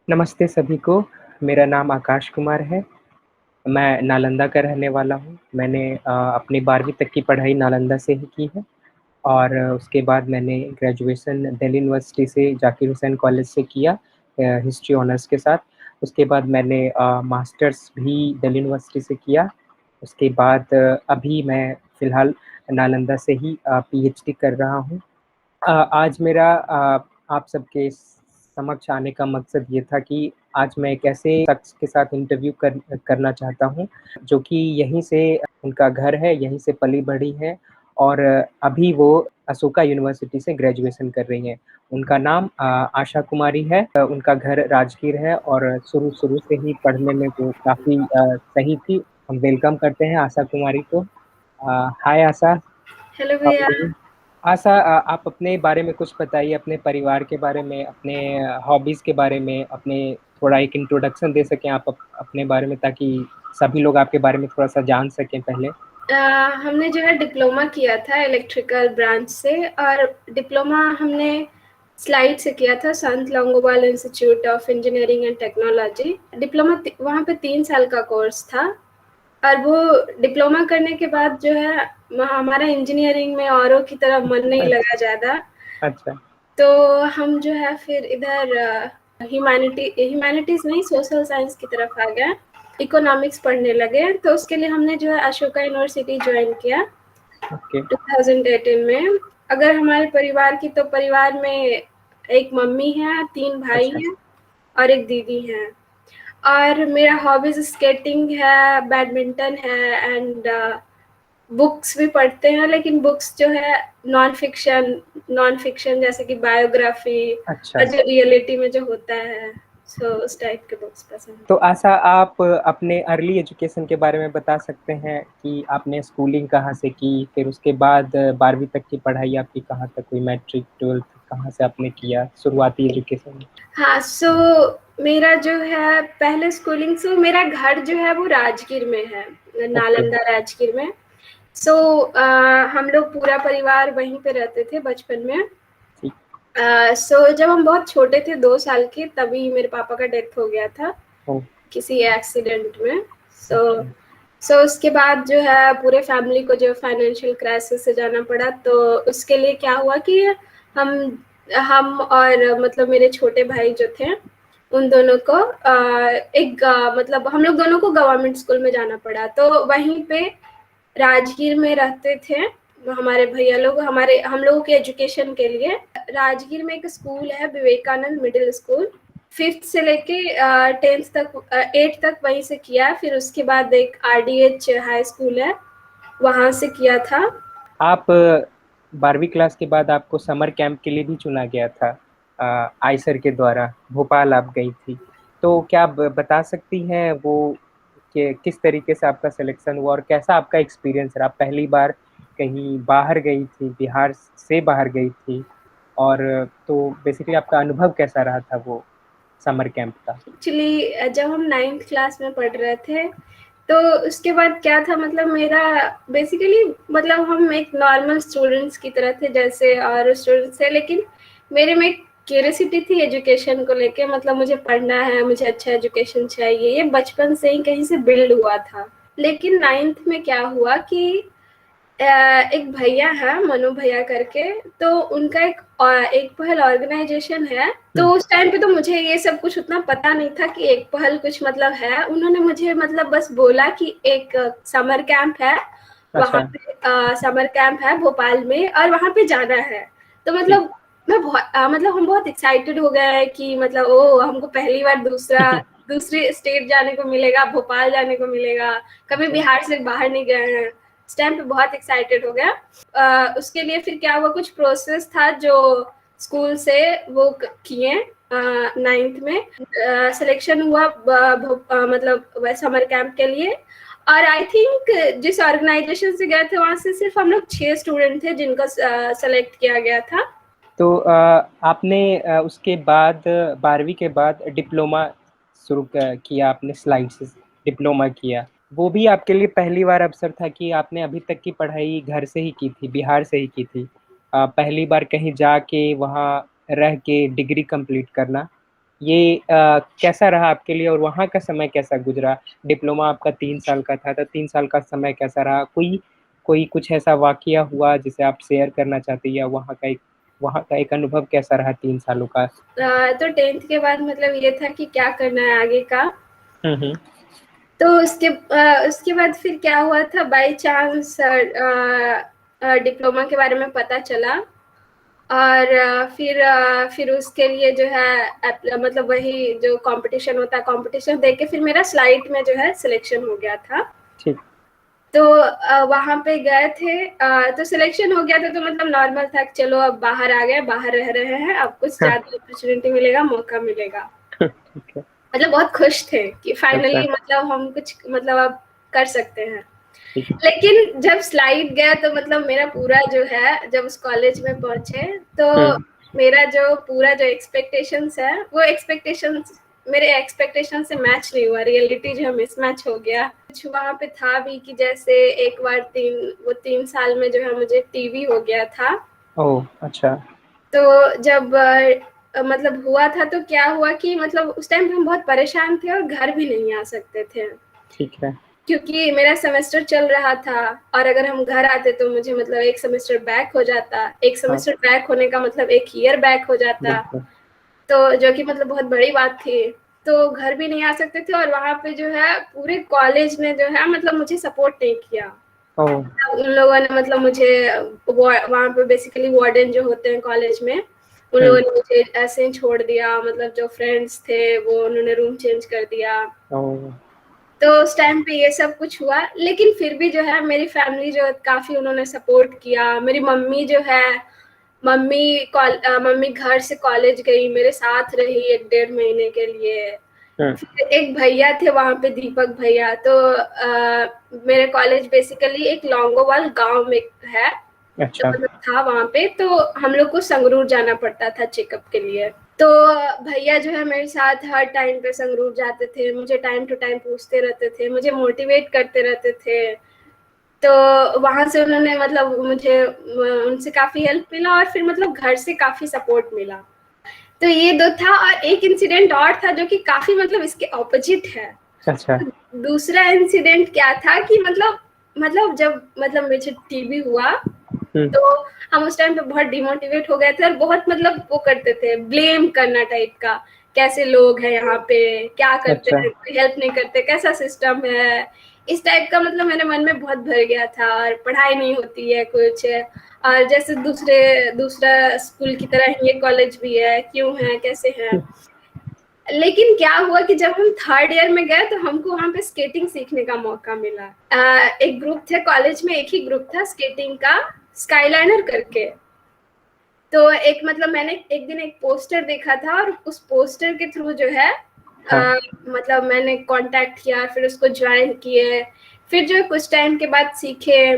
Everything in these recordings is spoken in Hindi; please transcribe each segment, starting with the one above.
नमस्ते सभी को, मेरा नाम आकाश कुमार है। मैं नालंदा का रहने वाला हूँ। मैंने अपनी 12वीं तक की पढ़ाई नालंदा से ही की है और उसके बाद मैंने ग्रेजुएशन दिल्ली यूनिवर्सिटी से ज़ाकिर हुसैन कॉलेज से किया हिस्ट्री ऑनर्स के साथ। उसके बाद मैंने मास्टर्स भी दिल्ली यूनिवर्सिटी से किया। उसके बाद अभी मैं फ़िलहाल नालंदा से ही पीएचडी कर रहा हूँ। आज मेरा आप सबके समक्ष आने का मकसद ये था कि आज मैं एक ऐसे शख्स के साथ इंटरव्यू करना चाहता हूँ, जो कि यहीं से उनका घर है, यहीं से पली-बढ़ी हैं और अभी वो अशोका यूनिवर्सिटी से ग्रेजुएशन कर रही हैं। उनका नाम आशा कुमारी है। उनका घर राजगीर है और शुरू-शुरू से ही पढ़ने में वो काफ़ी सही थी। हम वेलकम करते हैं आशा कुमारी को। हाय आशा, हेलो हाउ भैया। Are you? आशा आप अपने बारे में कुछ बताइए, अपने परिवार के बारे में, अपने हॉबीज़ के बारे में, अपने थोड़ा एक इंट्रोडक्शन दे सकें आप अपने बारे में ताकि सभी लोग आपके बारे में थोड़ा-सा जान सकें पहले? अ, हमने जो है डिप्लोमा किया था इलेक्ट्रिकल ब्रांच से और डिप्लोमा हमने स्लाइड से किया था संत Longowal institute of engineering and technology. Diploma वहाँ पे 3 साल का कोर्स था और वो डिप्लोमा करने के बाद जो है हमारा इंजीनियरिंग में औरों की तरह मन नहीं लगा ज़्यादा। अच्छा, तो हम जो है फिर इधर ह्यूमैनिटीज़ नहीं सोशल साइंस की तरफ आ गए, इकोनॉमिक्स पढ़ने लगे। तो उसके लिए हमने जो है अशोका यूनिवर्सिटी ज्वाइन किया ओके, 2018 में। अगर हमारे परिवार की तो परिवार में एक मम्मी है, 3 भाई अच्छा। हैं और एक दीदी हैं। और मेरा हॉबीज़ स्केटिंग है, बैडमिंटन है एंड बुक्स भी पढ़ते हैं, लेकिन बुक्स जो है नॉन फिक्शन जैसे कि बायोग्राफी अच्छा, और जो रियलिटी में जो होता है, सो उस टाइप के बुक्स पसंद है। तो आशा आप अपने अर्ली एजुकेशन के बारे में बता सकते हैं कि आपने स्कूलिंग कहाँ से की? फिर उसके बाद 12वीं तक की पढ़ाई आपकी कहाँ तक हुई? मैट्रिक, 12th कहाँ से आपने किया शुरुआती एजुकेशन? हाँ, सो मेरा जो है पहले स्कूलिंग, सो मेरा घर जो है वो राजगीर में है, ओके, नालंदा राजगीर में। सो हम लोग पूरा परिवार वहीं पे रहते थे बचपन में। ठीक। सो जब हम बहुत छोटे थे 2 साल के, तभी मेरे पापा का डेथ हो गया था ओह! किसी एक्सीडेंट में। सो अच्छा, सो उसके बाद जो है पूरे फैमिली को जो फाइनेंशियल क्राइसिस से जाना पड़ा। तो उसके लिए क्या हुआ कि हम हम और मतलब मेरे छोटे भाई जो थे उन दोनों को मतलब हम लोग दोनों को गवर्नमेंट स्कूल में जाना पड़ा। तो वहीं पे राजगीर में रहते थे हमारे भैया लोग, हमारे हम लोगों के एजुकेशन के लिए। राजगीर में एक स्कूल है विवेकानंद मिडिल स्कूल, 5th से लेके 10th तक, 8th तक वहीं से किया। फिर उसके बाद एक आरडीएच हाई स्कूल है, वहां से किया था। आप 12वीं क्लास के बाद आपको समर कैंप के लिए भी चुना गया था आईसर के द्वारा, भोपाल आप गई थी। तो क्या आप बता सकती हैं वो कि किस तरीके से आपका सिलेक्शन हुआ और कैसा आपका एक्सपीरियंस रहा? आप पहली बार कहीं बाहर गई थी, बिहार से बाहर गई थी और तो बेसिकली आपका अनुभव कैसा रहा था वो समर कैंप का? एक्चुअली जब हम 9th क्लास में पढ़ रहे थे तो उसके बाद क्या था, मतलब मेरा बेसिकली मतलब हम एक नॉर्मल स्टूडेंट्स की तरह थे जैसे और स्टूडेंट्स थे, लेकिन मेरे में क्यूरियोसिटी थी एजुकेशन को लेके। मतलब मुझे पढ़ना है, मुझे अच्छा एजुकेशन चाहिए, ये बचपन से ही कहीं से बिल्ड हुआ था। लेकिन 9th में क्या हुआ कि एक भैया है मनु भैया करके, तो उनका एक पहल ऑर्गेनाइजेशन है। तो हुँ, उस टाइम पे तो मुझे ये सब कुछ उतना पता नहीं था कि एक पहल कुछ मतलब है। उन्होंने मुझे मतलब बस बोला कि एक समर कैंप है, वहाँ अच्छा, पे समर कैंप है भोपाल में और वहाँ पे जाना है। तो ठीक। मतलब मतलब हम बहुत एक्साइटेड हो गए कि मतलब ओ हमको पहली बार दूसरी स्टेट जाने को मिलेगा, भोपाल जाने को मिलेगा, कभी अच्छा, बिहार से बाहर नहीं गए हैं। उस टाइम पे बहुत एक्साइटेड हो गया। उसके लिए फिर क्या हुआ, कुछ प्रोसेस था जो स्कूल से वो किए 9th में। सिलेक्शन हुआ मतलब समर कैंप के लिए। और आई थिंक जिस ऑर्गेनाइजेशन से गए थे वहां से सिर्फ हम लोग 6 स्टूडेंट थे जिनको सेलेक्ट किया गया था। तो आपने उसके बाद 12वीं के बाद डिप्लोमा शुरू किया आपने स्लाइड से डिप्लोमा किया। वो भी आपके लिए पहली बार अवसर था कि आपने अभी तक की पढ़ाई घर से ही की थी, बिहार से ही की थी। पहली बार कहीं जाके वहाँ रह के डिग्री कंप्लीट करना। ये कैसा रहा आपके लिए और वहाँ का समय कैसा गुजरा? डिप्लोमा आपका 3 साल का था, तो 3 साल का समय कैसा रहा? कोई कोई कुछ ऐसा वाक़या हुआ जिसे आप शेयर करना चाहते हैं, या वहाँ का एक अनुभव कैसा रहा 3 सालों का? तो 10th के बाद मतलब ये था कि क्या करना है आगे का। हुँ, हुँ। तो उसके बाद फिर क्या हुआ था, बाय चांस डिप्लोमा के बारे में पता चला, और फिर उसके लिए जो है मतलब वही जो कंपटीशन होता है, कंपटीशन देके फिर मेरा स्लाइड में जो है सिलेक्शन हो गया था। ठीक। तो वहाँ पे गए थे, तो सिलेक्शन हो गया था, तो मतलब नॉर्मल था कि चलो अब बाहर आ गए, बाहर रह रहे हैं, अब कुछ हाँ, ज़्यादा अपॉर्चुनिटी मिलेगा, मौका मिलेगा। ठीक है। मतलब बहुत खुश थे कि अच्छा, फाइनली मतलब हम कुछ मतलब अब कर सकते हैं। ठीक। लेकिन जब स्लाइड गया तो मतलब मेरा पूरा जो है, जब उस कॉलेज में पहुँचे तो हुँ, मेरा जो पूरा जो एक्सपेक्टेशंस है, वो एक्सपेक्टेशंस मेरे एक्सपेक्टेशन से मैच नहीं हुआ, रियलिटी जो है मिसमैच हो गया। कुछ वहाँ पे था भी कि जैसे एक बार 3 साल में जो है मुझे टीबी हो गया था। ओह! अच्छा, तो जब मतलब हुआ था तो क्या हुआ कि मतलब उस टाइम पे हम बहुत परेशान थे और घर भी नहीं आ सकते थे। ठीक है। क्योंकि मेरा सेमेस्टर चल रहा था, और अगर हम घर आते तो मुझे मतलब एक सेमेस्टर बैक हो जाता। एक हाँ, सेमेस्टर बैक होने का मतलब 1 ईयर बैक हो जाता। बिल्कुल। तो जो कि मतलब बहुत बड़ी बात थी। तो घर भी नहीं आ सकते थे, और वहाँ पे जो है पूरे कॉलेज ने जो है मतलब मुझे सपोर्ट नहीं किया। ओह! उन लोगों ने मतलब मुझे वहाँ पे बेसिकली वार्डन जो होते हैं कॉलेज में, उन हुँ, लोगों ने मुझे ऐसे ही छोड़ दिया। मतलब जो फ्रेंड्स थे वो उन्होंने रूम चेंज कर दिया। ओह! तो उस टाइम पे ये सब कुछ हुआ, लेकिन फिर भी जो है मेरी फैमिली जो काफ़ी उन्होंने सपोर्ट किया। मेरी मम्मी जो है, मम्मी घर से कॉलेज गई, मेरे साथ रही 1 डेढ़ महीने के लिए। हुँ, फिर एक भैया थे वहाँ पे, दीपक भैया। तो मेरे कॉलेज बेसिकली एक लौंगोवाल गाँव में है, तो अच्छा, मतलब था वहाँ पे, तो हम लोग को संगरूर जाना पड़ता था चेकअप के लिए। तो भैया जो है मेरे साथ हर टाइम पे संगरूर जाते थे, मुझे टाइम टू टाइम पूछते रहते थे, मुझे मोटिवेट करते रहते थे। तो वहाँ से उन्होंने मतलब मुझे उनसे काफ़ी हेल्प मिला, और फिर मतलब घर से काफ़ी सपोर्ट मिला। तो ये 2 था, और एक इंसिडेंट और था जो कि काफ़ी मतलब इसके ऑपोजिट है। अच्छा, दूसरा इंसिडेंट क्या था कि मतलब जब मतलब मुझे टीबी हुआ, हुँ, तो हम उस टाइम पे बहुत डिमोटिवेट हो गए थे, और बहुत मतलब वो करते थे, ब्लेम करना टाइप का, कैसे लोग हैं यहाँ पे, क्या करते अच्छा, हैं, कोई हेल्प नहीं करते, कैसा सिस्टम है, इस टाइप का मतलब मेरे मन में बहुत भर गया था। और पढ़ाई नहीं होती है कुछ, और जैसे दूसरा स्कूल की तरह ही ये कॉलेज भी है, क्यों है, कैसे है। लेकिन क्या हुआ कि जब हम 3rd ईयर में गए तो हमको वहाँ पे स्केटिंग सीखने का मौका मिला। एक ग्रुप थे कॉलेज में, एक ही ग्रुप था स्केटिंग का, स्काईलाइनर करके। तो एक मतलब मैंने एक दिन एक पोस्टर देखा था, और उस पोस्टर के थ्रू जो है हाँ, मतलब मैंने कांटेक्ट किया, फिर उसको ज्वाइन किए। फिर जो है कुछ टाइम के बाद सीखे,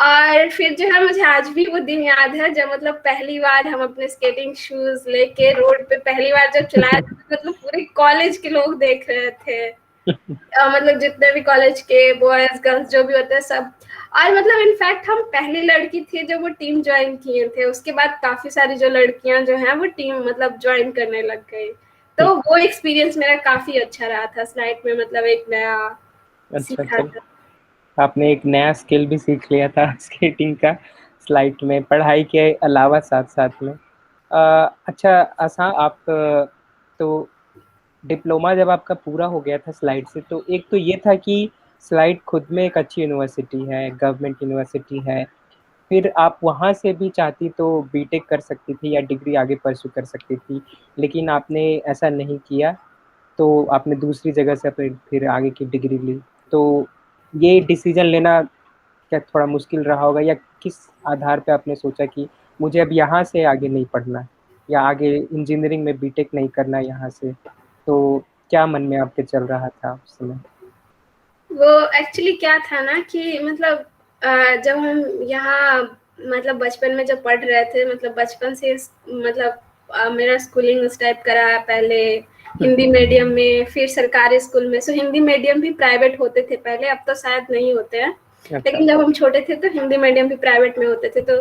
और फिर जो है मुझे आज भी वो दिन याद है जब मतलब पहली बार हम अपने स्केटिंग शूज लेके रोड पे पहली बार जब चलाया था, तो मतलब पूरे कॉलेज के लोग देख रहे थे। मतलब जितने भी कॉलेज के बॉयज गर्ल्स जो भी होते हैं सब। और मतलब इनफैक्ट हम पहली लड़की थी जो वो टीम ज्वाइन किए थे, उसके बाद काफी सारी जो लड़कियां जो हैं वो टीम मतलब ज्वाइन करने लग गई। ठीक। तो वो एक्सपीरियंस मेरा काफी अच्छा रहा था, स्लाइड में मतलब एक नया अच्छा, सीखा चलो, था। आपने एक नया स्किल भी सीख लिया था स्केटिंग का, स्लाइड में, पढ़ाई के अलावा साथ-साथ में। अच्छा, आप तो डिप्लोमा जब आपका पूरा हो गया था स्लाइड से, तो एक तो ये था कि स्लाइड खुद में एक अच्छी यूनिवर्सिटी है, गवर्नमेंट यूनिवर्सिटी है। फिर आप वहाँ से भी चाहती तो बीटेक कर सकती थी या डिग्री आगे परस्यू कर सकती थी, लेकिन आपने ऐसा नहीं किया, तो आपने दूसरी जगह से फिर आगे की डिग्री ली। तो ये डिसीज़न लेना क्या थोड़ा मुश्किल रहा होगा, या किस आधार पे आपने सोचा कि मुझे अब यहाँ से आगे नहीं पढ़ना है, या आगे इंजीनियरिंग में बीटेक नहीं करना है यहाँ से? तो क्या मन में आपके चल रहा था उस समय? वो एक्चुअली क्या था ना कि मतलब जब हम यहाँ मतलब बचपन में जब पढ़ रहे थे, मतलब बचपन से मतलब मेरा स्कूलिंग उस टाइप का रहा, पहले हुँ, हिंदी मीडियम में, फिर सरकारी स्कूल में। सो हिंदी मीडियम भी प्राइवेट होते थे पहले, अब तो शायद नहीं होते हैं। अच्छा, लेकिन जब हम छोटे थे तो हिंदी मीडियम भी प्राइवेट में होते थे, तो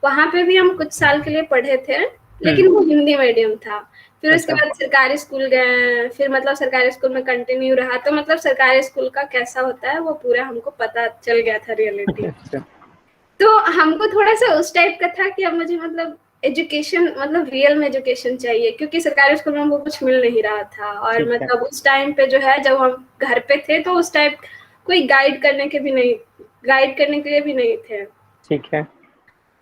वहाँ पे भी हम कुछ साल के लिए पढ़े थे। लेकिन वो हिंदी मीडियम था। फिर उसके अच्छा। बाद सरकारी स्कूल गए, फिर मतलब सरकारी स्कूल में कंटिन्यू रहा, तो मतलब सरकारी स्कूल का कैसा होता है वो पूरा हमको पता चल गया था रियलिटी। अच्छा। तो हमको थोड़ा-सा उस टाइप का था कि अब मुझे मतलब एजुकेशन मतलब रियल में एजुकेशन चाहिए, क्योंकि सरकारी स्कूल में हमको कुछ मिल नहीं रहा था। और ठीक है। मतलब उस टाइम पे जो है जब हम घर पे थे तो उस टाइम कोई गाइड करने के लिए भी नहीं थे। ठीक है।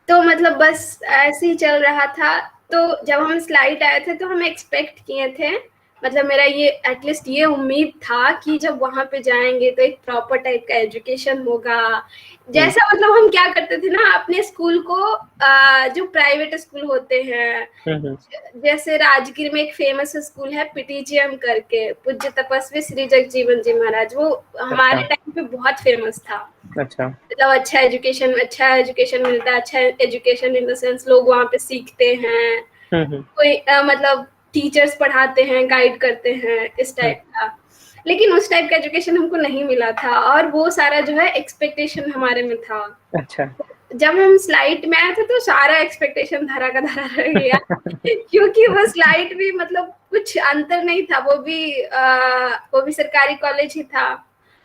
तो मतलब बस ऐसे ही चल रहा था। तो जब हम स्लाइड आए थे तो हम एक्सपेक्ट किए थे, मतलब मेरा ये एटलीस्ट ये उम्मीद था कि जब वहाँ पे जाएँगे तो एक प्रॉपर टाइप का एजुकेशन होगा। हुँ, जैसा मतलब हम क्या करते थे ना अपने स्कूल को, जो प्राइवेट स्कूल होते हैं, हुँ, हुँ। जैसे राजगीर में एक फेमस स्कूल है पीटीजीएम करके, पूज्य तपस्वी श्री जगजीवन जी महाराज, वो अच्छा, हमारे टाइम पे बहुत फेमस था। अच्छा। मतलब अच्छा एजुकेशन मिलता है, अच्छा एजुकेशन इन द सेंस लोग वहाँ पे सीखते हैं, हुँ, हुँ, कोई मतलब टीचर्स पढ़ाते हैं, गाइड करते हैं, इस हुँ। टाइप का। लेकिन उस टाइप का एजुकेशन हमको नहीं मिला था और वो सारा जो है एक्सपेक्टेशन हमारे में था। अच्छा। जब हम स्लाइड में आए थे तो सारा एक्सपेक्टेशन धरा का धरा रह गया क्योंकि वो स्लाइड भी मतलब कुछ अंतर नहीं था, वो भी सरकारी कॉलेज ही था।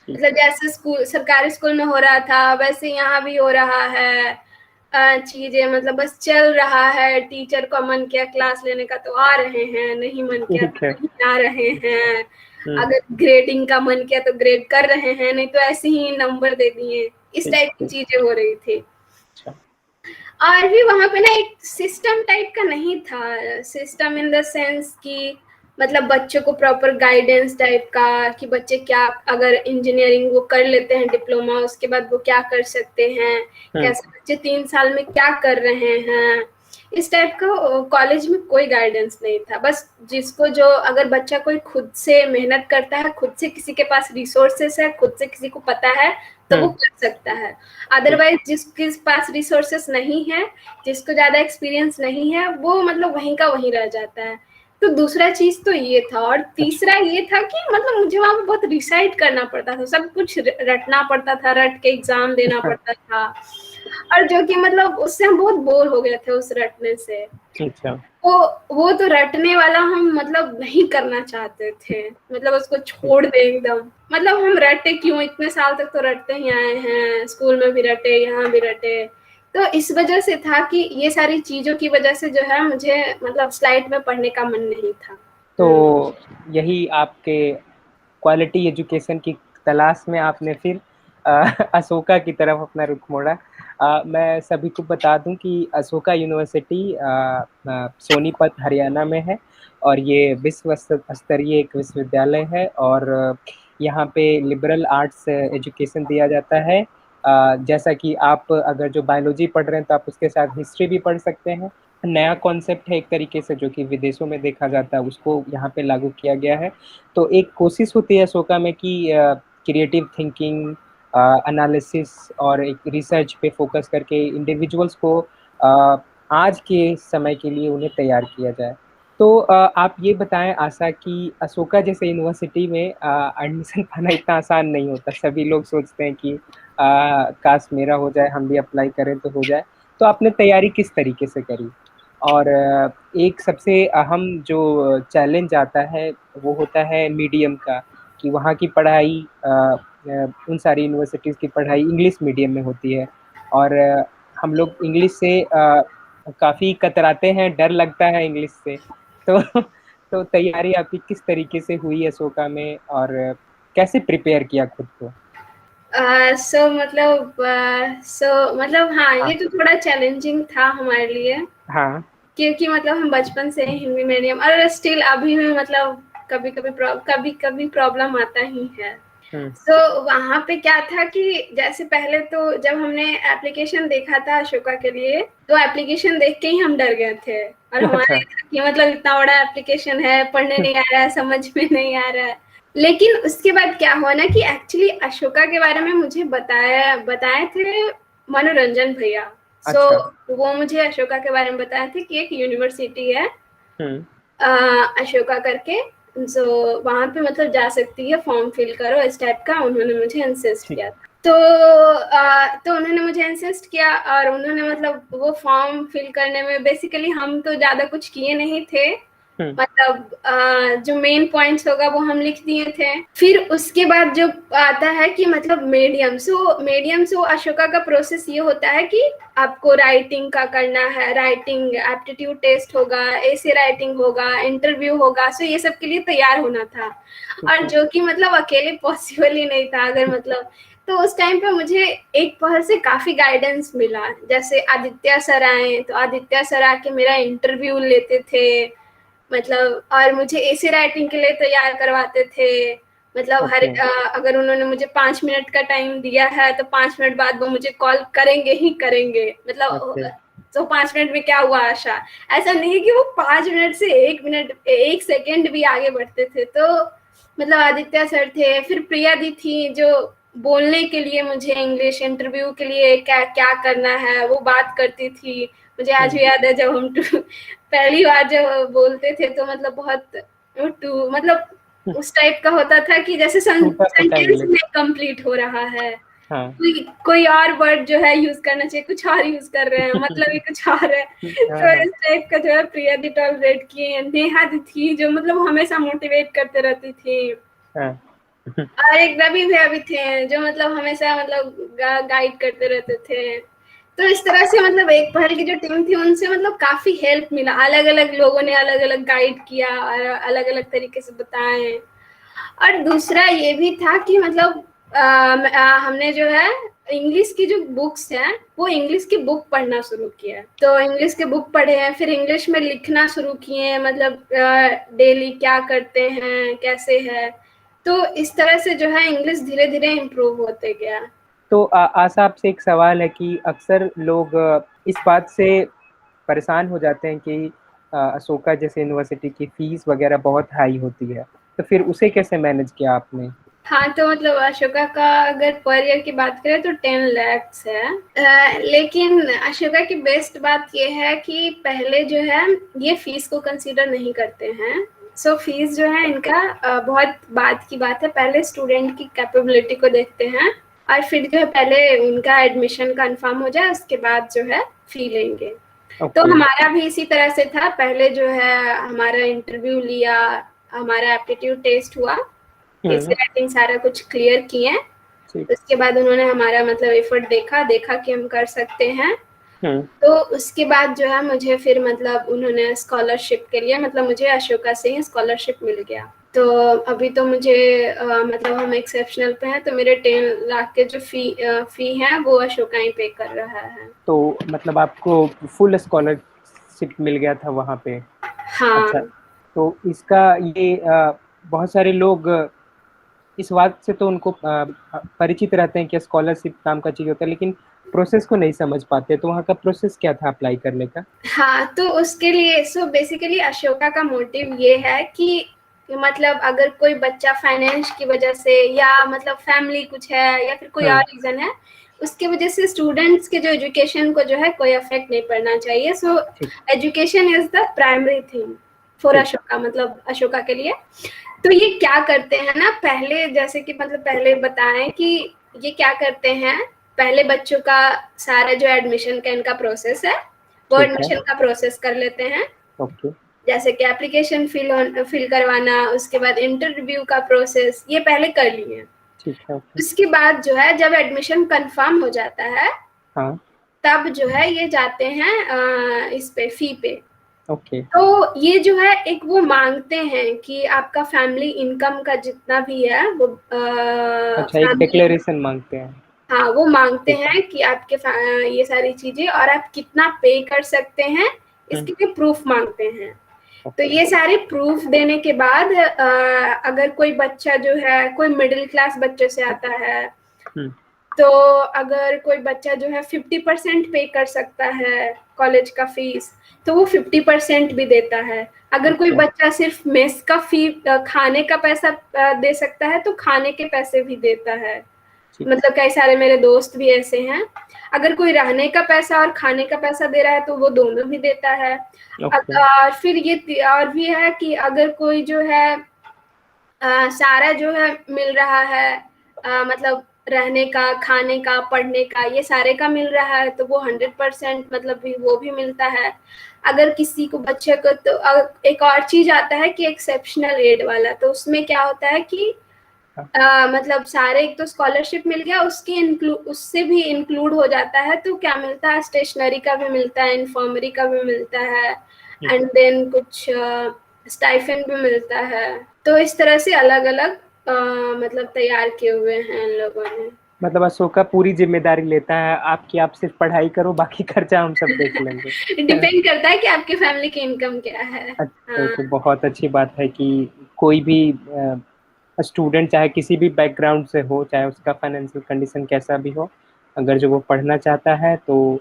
ठीक मतलब है। जैसे स्कूल सरकारी स्कूल में हो रहा था वैसे यहाँ भी हो रहा है। चीजें मतलब बस चल रहा है, टीचर का मन किया क्लास लेने का तो आ रहे हैं, नहीं मन किया ठीक तो है। नहीं आ रहे हैं। हुँ, अगर ग्रेडिंग का मन किया तो ग्रेड कर रहे हैं, नहीं तो ऐसे ही नंबर दे दिए। इस ठीक, टाइप की ठीक। चीजें हो रही थी। अच्छा। और भी वहाँ पे ना एक सिस्टम टाइप का नहीं था, सिस्टम इन द सेंस कि मतलब बच्चों को प्रॉपर गाइडेंस टाइप का कि बच्चे क्या अगर इंजीनियरिंग वो कर लेते हैं डिप्लोमा उसके बाद वो क्या कर सकते हैं, हुँ, कैसे बच्चे 3 साल में क्या कर रहे हैं, इस टाइप का कॉलेज में कोई गाइडेंस नहीं था। बस जिसको जो अगर बच्चा कोई खुद से मेहनत करता है, खुद से किसी के पास रिसोर्सेस है, खुद से किसी को पता है तो वो हुँ। कर सकता है। ठीक। अदरवाइज जिसके पास रिसोर्सेस नहीं है, जिसको ज्यादा एक्सपीरियंस नहीं है, वो मतलब वहीं का वहीं रह जाता है। तो दूसरा चीज तो ये था और अच्छा। तीसरा ये था कि मतलब मुझे वहां पे बहुत रिसाइट करना पड़ता था, सब कुछ रटना पड़ता था, रट के एग्जाम देना पड़ता था। और जो कि मतलब उससे हम बहुत बोर हो गए थे उस रटने से। अच्छा। वो तो रटने वाला हम मतलब नहीं करना चाहते थे, मतलब उसको ठीक। छोड़ दे एकदम। मतलब हम रटे क्यों, इतने साल तक तो रटते ही आए हैं, स्कूल में भी रटे, यहाँ भी रटे। तो इस वजह से था कि ये सारी चीजों की वजह से जो है मुझे मतलब स्लाइड में पढ़ने का मन नहीं था। तो यही आपके क्वालिटी एजुकेशन की तलाश में आपने फिर अ, अशोका की तरफ अपना रुख मोड़ा। मैं सभी को बता दूं कि अशोका यूनिवर्सिटी सोनीपत हरियाणा में है और ये विश्व स्तरीय एक विश्वविद्यालय है और यहाँ पे लिबरल आर्ट्स एजुकेशन दिया जाता है। जैसा कि आप अगर जो बायोलॉजी पढ़ रहे हैं तो आप उसके साथ हिस्ट्री भी पढ़ सकते हैं। नया कॉन्सेप्ट है एक तरीके से जो कि विदेशों में देखा जाता है, उसको यहाँ पे लागू किया गया है। तो एक कोशिश होती है अशोका में कि क्रिएटिव थिंकिंग, एनालिसिस और एक रिसर्च पे फोकस करके इंडिविजुअल्स को आज के समय के लिए उन्हें तैयार किया जाए। तो आप ये बताएं आशा कि अशोका जैसे यूनिवर्सिटी में एडमिशन पाना इतना आसान नहीं होता। सभी लोग सोचते हैं कि काश मेरा हो जाए, हम भी अप्लाई करें तो हो जाए। तो आपने तैयारी किस तरीके से करी? और एक सबसे अहम जो चैलेंज आता है वो होता है मीडियम का, कि वहाँ की पढ़ाई उन सारी यूनिवर्सिटीज़ की पढ़ाई इंग्लिश मीडियम में होती है और हम लोग इंग्लिश से काफ़ी कतराते हैं, डर लगता है इंग्लिश से। तो तो तैयारी आपकी किस तरीके से हुई अशोका में और कैसे प्रिपेयर किया खुद को? मतलब हाँ, हाँ, ये तो थोड़ा चैलेंजिंग था हमारे लिए, हाँ। क्योंकि मतलब हम बचपन से ही हिंदी मीडियम और स्टिल अभी भी मतलब कभी-कभी प्रॉब्लम आता ही है। हुँ। तो वहाँ पे क्या था कि जैसे पहले तो जब हमने एप्लीकेशन देखा था अशोका के लिए, तो एप्लीकेशन देख के ही हम डर गए थे और हमारा अच्छा। ये था कि मतलब इतना बड़ा एप्लीकेशन है, पढ़ने नहीं आ रहा है, समझ में नहीं आ रहा है। लेकिन उसके बाद क्या हुआ ना कि एक्चुअली अशोका के बारे में मुझे बताए थे मनोरंजन भैया। सो अच्छा। वो मुझे अशोका के बारे में बताए थे कि एक यूनिवर्सिटी है हुँ। अशोका करके, सो वहाँ पे मतलब जा सकती है, फॉर्म फिल करो, इस टाइप का उन्होंने मुझे इंसिस्ट ठीक। किया था। तो उन्होंने मुझे इंसिस्ट किया और उन्होंने मतलब वो फॉर्म फिल करने में बेसिकली हम तो ज़्यादा कुछ किए नहीं थे, मतलब जो मेन पॉइंट्स होगा वो हम लिख दिए थे। फिर उसके बाद जो आता है कि मतलब मीडियम सो अशोका का प्रोसेस ये होता है कि आपको राइटिंग का करना है, राइटिंग एप्टीट्यूड टेस्ट होगा, ऐसे राइटिंग होगा, इंटरव्यू होगा, सो ये सब के लिए तैयार होना था। और जो कि मतलब अकेले पॉसिबल ही नहीं था, अगर मतलब तो उस टाइम पे मुझे एक पहर से काफ़ी गाइडेंस मिला। जैसे आदित्य सर आए, तो आदित्य सर आके मेरा इंटरव्यू लेते थे, मतलब और मुझे ऐसे राइटिंग के लिए तैयार करवाते थे। मतलब ओके। अगर उन्होंने मुझे 5 मिनट का टाइम दिया है, तो 5 मिनट बाद वो मुझे कॉल करेंगे ही करेंगे। मतलब ओके। तो 5 मिनट में क्या हुआ आशा? ऐसा नहीं है कि वो 5 मिनट से 1 मिनट, 1 सेकंड भी आगे बढ़ते थे। तो मतलब आदित्य सर थे, फिर प्रिया दी थी जो बोलने के लिए मुझे इंग्लिश इंटरव्यू के लिए क्या करना है वो बात करती थी। मुझे आज भी याद है जब हम पहली बार जब बोलते थे तो मतलब बहुत मतलब उस टाइप का होता था कि जैसे टूटा फूटा सेंटेंस इंग्लिश। में कंप्लीट हो रहा है, हाँ। कोई और वर्ड जो है यूज करना चाहिए, कुछ और यूज कर रहे हैं, मतलब ही कुछ और है। हाँ तो हाँ इस टाइप का जो है प्रिया दी टॉलरेट की, नेहा दी थी जो मतलब हमेशा मोटिवेट करते रहती थी, हाँ। और एक रवि भैया भी थे जो मतलब हमेशा मतलब गाइड करते रहते थे। तो इस तरह से मतलब एक पहल की जो टीम थी उनसे मतलब काफी हेल्प मिला, अलग अलग लोगों ने अलग अलग गाइड किया और अलग अलग तरीके से बताए। और दूसरा ये भी था कि मतलब हमने जो है इंग्लिश की जो बुक्स हैं वो इंग्लिश की बुक पढ़ना शुरू किया है। तो इंग्लिश के बुक पढ़े हैं, फिर इंग्लिश में लिखना शुरू किए हैं, मतलब डेली क्या करते हैं, कैसे है। तो इस तरह से जो है इंग्लिश धीरे धीरे इम्प्रूव होते गया। तो आशा, आपसे एक सवाल है कि अक्सर लोग इस बात से परेशान हो जाते हैं कि अशोका जैसे यूनिवर्सिटी की फीस वगैरह बहुत हाई होती है, तो फिर उसे कैसे मैनेज किया आपने? हाँ, तो मतलब अशोका का अगर पर ईयर की बात करें तो 10 lakhs है। लेकिन अशोका की बेस्ट बात ये है कि पहले जो है ये फीस को कंसीडर नहीं करते हैं। सो फीस जो है इनका बहुत बाद की बात है, पहले स्टूडेंट की कैपेबिलिटी को देखते हैं और फिर जो है पहले उनका एडमिशन कंफर्म हो जाए उसके बाद जो है फी लेंगे। तो ओके। हमारा भी इसी तरह से था, पहले जो है हमारा इंटरव्यू लिया, हमारा एप्टीट्यूड टेस्ट हुआ, ऐसे हम्म। राइटिंग सारा कुछ क्लियर किए। ठीक। उसके बाद उन्होंने हमारा मतलब एफर्ट देखा कि हम कर सकते हैं। हम्म। तो उसके बाद जो है मुझे फिर मतलब उन्होंने स्कॉलरशिप के लिए मतलब मुझे अशोका से ही स्कॉलरशिप मिल गया। तो अभी तो मुझे मतलब हम एक्सेप्शनल पे हैं, तो मेरे 10 लाख के जो फी है वो अशोका ही पे कर रहा है। तो मतलब आपको फुल स्कॉलरशिप मिल गया था वहाँ पे? हाँ। अच्छा। तो इसका ये बहुत सारे लोग इस बात से तो उनको परिचित रहते हैं कि स्कॉलरशिप नाम का चीज़ होता है, लेकिन प्रोसेस को नहीं समझ पाते। तो वहाँ का प्रोसेस क्या था अप्लाई करने का? हाँ, तो उसके लिए बेसिकली अशोका का मोटिव ये है कि मतलब अगर कोई बच्चा फाइनेंस की वजह से या मतलब फैमिली कुछ है या फिर कोई और हम्म। रीजन है, उसकी वजह से स्टूडेंट्स के जो एजुकेशन को जो है कोई अफेक्ट नहीं पड़ना चाहिए। सो ठीक। Education is the primary thing for ठीक। अशोका, मतलब अशोका के लिए। तो ये क्या करते हैं ना, पहले जैसे कि मतलब पहले बताएं कि ये क्या करते हैं, पहले बच्चों का सारा जो एडमिशन का इनका प्रोसेस है वो ठीक है। एडमिशन का प्रोसेस कर लेते हैं। ओके। जैसे कि एप्लीकेशन फिल करवाना, उसके बाद इंटरव्यू का प्रोसेस, ये पहले कर लिए। ठीक है। ओके। उसके बाद जो है जब एडमिशन कंफर्म हो जाता है हाँ। तब जो है ये जाते हैं इस पे फी पे। ओके। तो ये जो है एक वो मांगते हैं कि आपका फैमिली इनकम का जितना भी है वो अच्छा, एक फैमिली, डिक्लेरेशन मांगते हैं। हाँ वो मांगते ठीक है। हैं कि आपके ये सारी चीजें और आप कितना पे कर सकते हैं, हम्म। इसके लिए प्रूफ मांगते हैं। तो ओके। ये सारे प्रूफ देने के बाद अगर कोई बच्चा जो है कोई मिडिल क्लास बच्चे से आता है, हम्म। तो अगर कोई बच्चा जो है 50% पे कर सकता है कॉलेज का फीस, तो वो 50% भी देता है। अगर कोई ओके। बच्चा सिर्फ मेस का फी खाने का पैसा दे सकता है तो खाने के पैसे भी देता है। ठीक। मतलब कई सारे मेरे दोस्त भी ऐसे हैं। अगर कोई रहने का पैसा और खाने का पैसा दे रहा है तो वो दोनों भी देता है। ओके। और फिर ये और भी है कि अगर कोई जो है सारा जो है मिल रहा है, मतलब रहने का, खाने का, पढ़ने का, ये सारे का मिल रहा है, तो वो 100% मतलब भी वो भी मिलता है। अगर किसी को बच्चे को तो एक और चीज आता है कि एक्सेप्शनल एड वाला, तो उसमें क्या होता है कि मतलब सारे, एक तो स्कॉलरशिप मिल गया, उससे भी इंक्लूड हो जाता है, तो क्या मिलता है, स्टेशनरी का भी मिलता है, इन्फॉर्मरी का भी मिलता है, एंड देन कुछ स्टाइफेंड भी मिलता है। तो इस तरह से अलग अलग मतलब तैयार किए हुए हैं इन लोगों ने। मतलब अशोका पूरी जिम्मेदारी लेता है आपकी, आप सिर्फ पढ़ाई करो, बाकी खर्चा हम सब देख लेंगे। डिपेंड करता है कि आपकी फैमिली की इनकम क्या है। अच्छा, ये हाँ। तो बहुत अच्छी बात है कि कोई भी स्टूडेंट चाहे किसी भी बैकग्राउंड से हो, चाहे उसका फाइनेंशियल कंडीशन कैसा भी हो, अगर जो वो पढ़ना चाहता है तो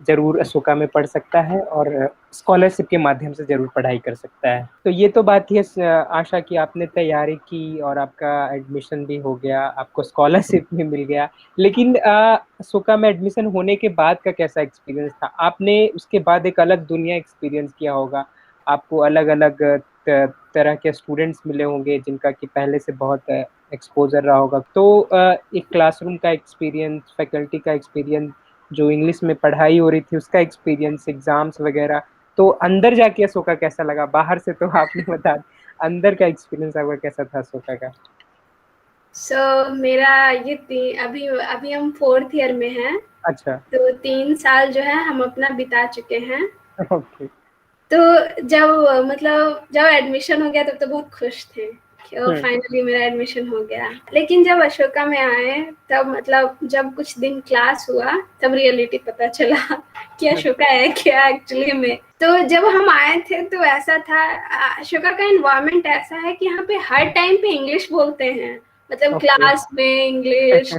ज़रूर अशोका में पढ़ सकता है और स्कॉलरशिप के माध्यम से ज़रूर पढ़ाई कर सकता है। तो ये तो बात थी आशा की आपने तैयारी की और आपका एडमिशन भी हो गया, आपको स्कॉलरशिप भी मिल गया। लेकिन अशोका में एडमिशन होने के बाद का कैसा एक्सपीरियंस था? आपने उसके बाद एक अलग दुनिया एक्सपीरियंस किया होगा, आपको अलग-अलग तरह के स्टूडेंट्स मिले होंगे जिनका कि पहले से बहुत एक्सपोज़र रहा होगा। तो एक क्लासरूम का एक्सपीरियंस, फैकल्टी का एक्सपीरियंस, जो इंग्लिश में पढ़ाई हो रही थी उसका एक्सपीरियंस, एग्जाम्स वगैरह, तो अंदर जाके अशोका कैसा लगा? बाहर से तो आपने बता, अंदर का एक्सपीरियंस आपका कैसा था अशोका का? मेरा ये अभी अभी हम 4th ईयर में हैं, अच्छा। तो 3 साल जो है हम अपना बिता चुके हैं। ओके। तो जब मतलब जब एडमिशन हो गया तब तो बहुत खुश थे कि फाइनली मेरा एडमिशन हो गया। लेकिन जब अशोका में आए, तब मतलब जब कुछ दिन क्लास हुआ, तब रियलिटी पता चला कि अशोका है क्या एक्चुअली में। तो जब हम आए थे तो ऐसा था, अशोका का एनवायरनमेंट ऐसा है कि यहाँ पे हर टाइम पे इंग्लिश बोलते हैं, मतलब ओके। क्लास में इंग्लिश,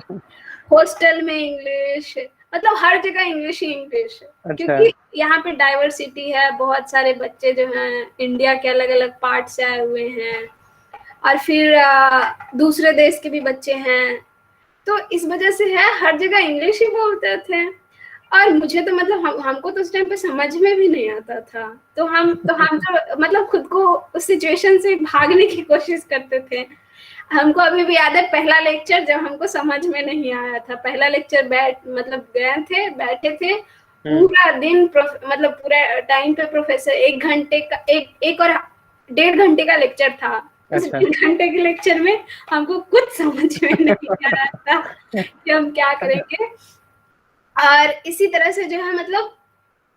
हॉस्टल में इंग्लिश, मतलब हर जगह इंग्लिश ही इंग्लिश। अच्छा। क्योंकि यहाँ पे डाइवर्सिटी है, बहुत सारे बच्चे जो हैं इंडिया के अलग अलग पार्ट से आए हुए हैं, और फिर दूसरे देश के भी बच्चे हैं, तो इस वजह से है हर जगह इंग्लिश ही बोलते थे। और मुझे तो मतलब हमको तो उस टाइम पे समझ में भी नहीं आता था, तो हम तो मतलब खुद को उस सिचुएशन से भागने की कोशिश करते थे। हमको अभी भी याद है पहला लेक्चर जब हमको समझ में नहीं आया था, पहला लेक्चर मतलब गए थे, बैठे थे, पूरा दिन मतलब पूरा टाइम पे प्रोफेसर 1 घंटे का एक और 1.5 घंटे का लेक्चर था। उस अच्छा। 1.5 घंटे के लेक्चर में हमको कुछ समझ में नहीं आ रहा था कि हम क्या करेंगे। और इसी तरह से जो है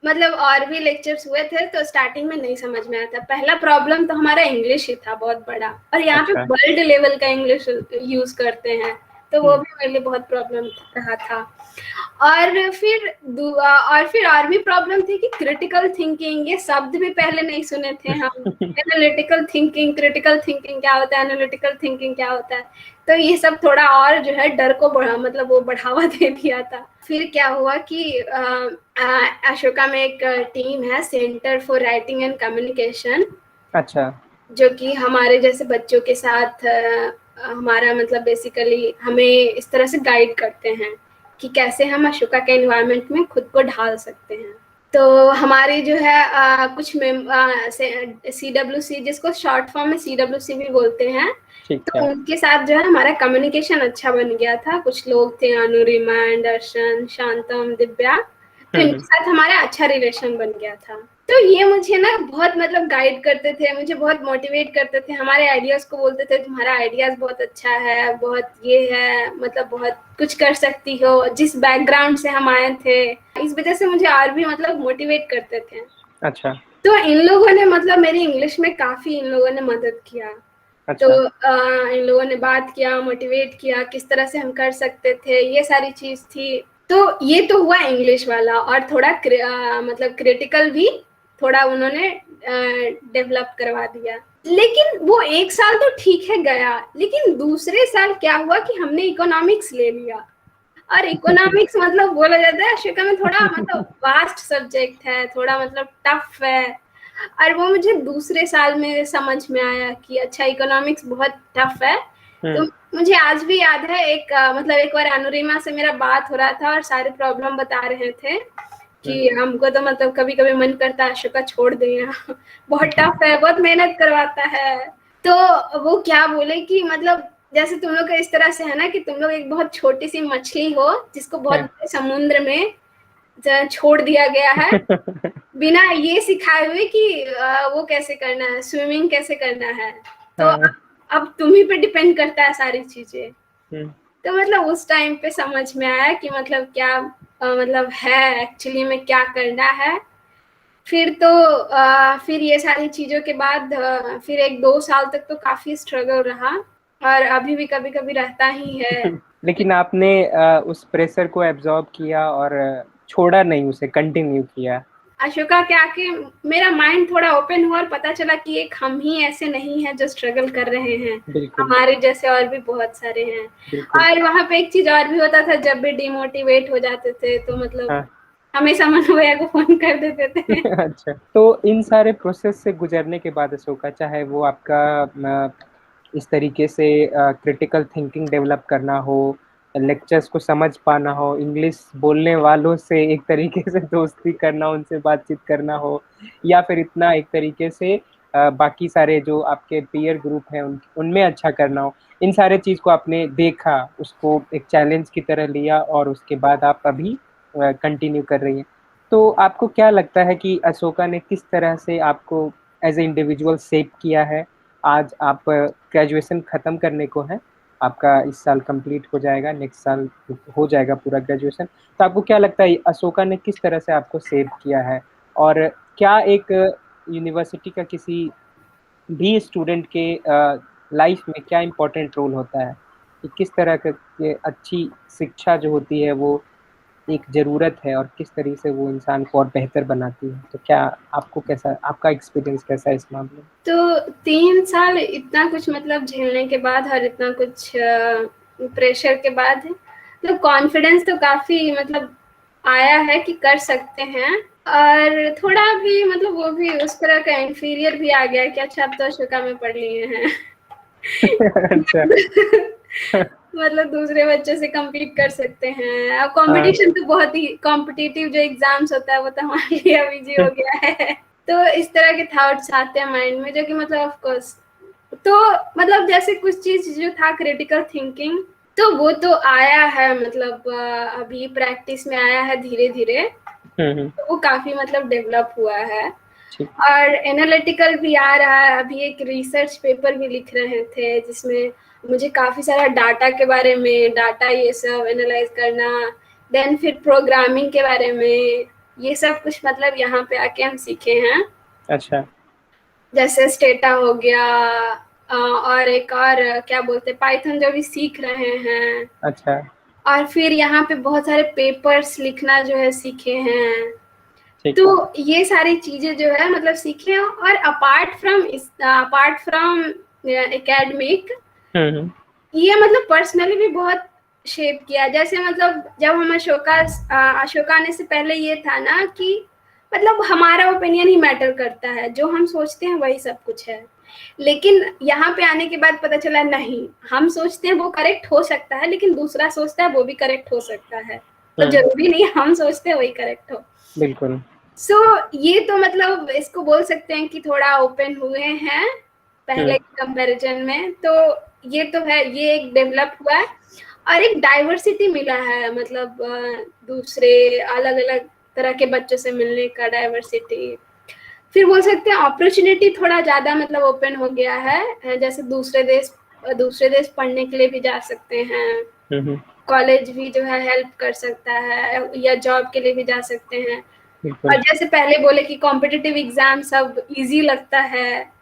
मतलब और भी लेक्चर्स हुए थे, तो स्टार्टिंग में नहीं समझ में आया था। पहला प्रॉब्लम तो हमारा इंग्लिश ही था बहुत बड़ा, और यहाँ पे अच्छा। वर्ल्ड लेवल का इंग्लिश यूज करते हैं, तो वो भी मेरे लिए बहुत प्रॉब्लम रहा था। और भी प्रॉब्लम थी कि क्रिटिकल थिंकिंग, ये शब्द भी पहले नहीं सुने थे हम। एनालिटिकल थिंकिंग, क्रिटिकल थिंकिंग क्या होता है, एनालिटिकल थिंकिंग क्या होता है, तो ये सब थोड़ा और जो है डर को मतलब वो बढ़ावा दे दिया था। फिर क्या हुआ कि अशोका में एक टीम है, centre for writing and communication, अच्छा। जो कि हमारे जैसे बच्चों के साथ हमारा मतलब बेसिकली हमें इस तरह से गाइड करते हैं कि कैसे हम अशोका के एनवायरनमेंट में खुद को ढाल सकते हैं। तो हमारी जो है कुछ CWC, जिसको शॉर्ट फॉर्म में CWC भी बोलते हैं, ठीक तो है। उनके साथ जो है हमारा कम्युनिकेशन अच्छा बन गया था। कुछ लोग थे, अनुरिमा एंड दर्शन, शांतम, दिव्या, तो इनके साथ हमारा अच्छा रिलेशन बन गया था। तो ये मुझे ना बहुत मतलब गाइड करते थे, मुझे बहुत मोटिवेट करते थे, हमारे आइडियाज को बोलते थे तुम्हारा आइडियाज बहुत अच्छा है, बहुत ये है, मतलब बहुत कुछ कर सकती हो, जिस बैकग्राउंड से हम आए थे। इस वजह से मुझे और भी मतलब मोटिवेट करते थे। अच्छा। तो इन लोगों ने मतलब मेरी इंग्लिश में काफी इन लोगों ने मदद किया। तो अच्छा। इन लोगों ने बात किया, मोटिवेट किया, किस तरह से हम कर सकते थे, ये सारी चीज थी। तो ये तो हुआ इंग्लिश वाला, और थोड़ा मतलब क्रिटिकल भी थोड़ा उन्होंने डेवलप करवा दिया। लेकिन वो 1 साल तो ठीक है गया, लेकिन दूसरे साल क्या हुआ कि हमने इकोनॉमिक्स ले लिया। और इकोनॉमिक्स मतलब बोला जाता है अशोका में थोड़ा मतलब वास्ट सब्जेक्ट है, थोड़ा मतलब टफ है। और वो मुझे दूसरे साल में समझ में आया कि अच्छा इकोनॉमिक्स बहुत टफ है। तो मुझे आज भी याद है मतलब एक बार अनुरिमा से मेरा बात हो रहा था और सारे प्रॉब्लम बता रहे थे कि हमको तो मतलब कभी कभी मन करता है अशोका छोड़ दें, बहुत टफ है, बहुत मेहनत करवाता है। तो वो क्या बोले कि मतलब जैसे तुम लोग का इस तरह से है ना कि तुम लोग एक बहुत छोटी सी मछली हो जिसको बहुत हाँ। बड़े समुद्र में छोड़ दिया गया है, बिना ये सिखाए हुए कि वो कैसे करना है, स्विमिंग कैसे करना है। तो हाँ। अब तुम्ही पे डिपेंड करता है सारी चीजें। हम्म। तो मतलब उस टाइम पे समझ में आया कि मतलब क्या मतलब है एक्चुअली में क्या करना है। फिर तो फिर ये सारी चीजों के बाद फिर 1-2 साल तक तो काफी स्ट्रगल रहा, और अभी भी कभी कभी रहता ही है। लेकिन आपने उस प्रेशर को एब्जॉर्ब किया और छोड़ा नहीं, उसे कंटिन्यू किया। अशोका के आके मेरा माइंड थोड़ा ओपन हुआ और पता चला कि एक हम ही ऐसे नहीं हैं जो स्ट्रगल कर रहे हैं, बिल्कुल। हमारे जैसे और भी बहुत सारे हैं। बिल्कुल। और वहां पे एक चीज और भी होता था, जब भी डिमोटिवेट हो जाते थे तो मतलब हाँ। हमेशा मनु भैया को फोन कर देते थे। अच्छा, तो इन सारे प्रोसेस से गुजरने के बाद अशोका, चाहे वो आपका इस तरीके से क्रिटिकल थिंकिंग डेवलप करना हो, लेक्चर्स को समझ पाना हो, इंग्लिश बोलने वालों से एक तरीके से दोस्ती करना, उनसे बातचीत करना हो, या फिर इतना एक तरीके से बाकी सारे जो आपके पीयर ग्रुप हैं उनमें अच्छा करना हो, इन सारे चीज को आपने देखा, उसको एक चैलेंज की तरह लिया और उसके बाद आप अभी कंटिन्यू कर रही हैं। तो आपको क्या लगता है कि अशोका ने किस तरह से आपको एज ए इंडिविजुअल शेप किया है? आज आप ग्रेजुएशन खत्म करने को है, आपका इस साल कंप्लीट हो जाएगा, नेक्स्ट साल हो जाएगा पूरा ग्रेजुएशन। तो आपको क्या लगता है अशोका ने किस तरह से आपको शेप किया है? और क्या एक यूनिवर्सिटी का किसी भी स्टूडेंट के लाइफ में क्या इम्पोर्टेंट रोल होता है कि किस तरह के अच्छी शिक्षा जो होती है वो एक ज़रूरत है और किस तरीके से वो इंसान को और बेहतर बनाती है? तो क्या आपको कैसा, आपका एक्सपीरियंस कैसा है इस मामले में? तो 3 साल इतना कुछ मतलब झेलने के बाद और इतना कुछ प्रेशर के बाद मतलब कॉन्फिडेंस तो काफी मतलब आया है कि कर सकते हैं। और थोड़ा भी मतलब वो भी उस तरह का इंफीरियर भी आ गया कि अच्छा अब तो अशोका में पढ़ लिए हैं। अच्छा। मतलब दूसरे बच्चों से compete कर सकते हैं। अब हाँ। कंपटीशन तो बहुत ही कॉम्पिटिटिव जो एग्जाम्स होता है वो तो हमारे लिए अब इजी हो गया है। तो इस तरह के थॉट्स आते हैं माइंड में, जो कि मतलब ऑफ कोर्स तो मतलब जैसे कुछ चीज जो था क्रिटिकल थिंकिंग, तो वो तो आया है मतलब अभी प्रैक्टिस में आया है धीरे धीरे। हम्म। तो वो काफी मतलब डेवलप हुआ है। ठीक। और एनालिटिकल भी आ रहा है। अभी एक रिसर्च पेपर भी लिख रहे थे जिसमें मुझे काफी सारा डाटा के बारे में, डाटा ये सब एनालाइज करना, देन फिर प्रोग्रामिंग के बारे में, ये सब कुछ मतलब यहाँ पे आके हम सीखे हैं। अच्छा। जैसे स्टेटा हो गया, और एक और क्या बोलते हैं पाइथन जो भी सीख रहे हैं। अच्छा। और फिर यहाँ पे बहुत सारे पेपर्स लिखना जो है सीखे हैं। ठीक। तो ये सारी चीजें जो है मतलब सीखे हैं। और अपार्ट फ्रॉम एकेडमिक, हम्म। ये मतलब पर्सनली भी बहुत शेप किया। जैसे मतलब जब हम अशोका आने से पहले ये था ना कि मतलब हमारा ओपिनियन ही मैटर करता है, जो हम सोचते हैं वही सब कुछ है। लेकिन यहाँ पे आने के बाद पता चला नहीं, हम सोचते हैं वो करेक्ट हो सकता है, लेकिन दूसरा सोचता है वो भी करेक्ट हो सकता है। तो हम्म। जरूरी नहीं हम सोचते हैं वही करेक्ट हो। बिल्कुल। सो ये तो मतलब इसको बोल सकते हैं कि थोड़ा ओपन हुए हैं हम्म। पहले के कंपैरिजन में। तो ये तो है, ये एक डेवलप हुआ है। और एक डाइवर्सिटी मिला है मतलब दूसरे अलग अलग तरह के बच्चों से मिलने का डाइवर्सिटी। फिर बोल सकते हैं अपॉर्चुनिटी थोड़ा ज्यादा मतलब ओपन हो गया है। जैसे दूसरे देश पढ़ने के लिए भी जा सकते हैं। हम्म। कॉलेज भी जो है हेल्प कर सकता है, या जॉब के लिए भी जा सकते हैं। बिल्कुल। और जैसे पहले बोले कि कॉम्पिटिटिव एग्जाम सब इजी लगता है,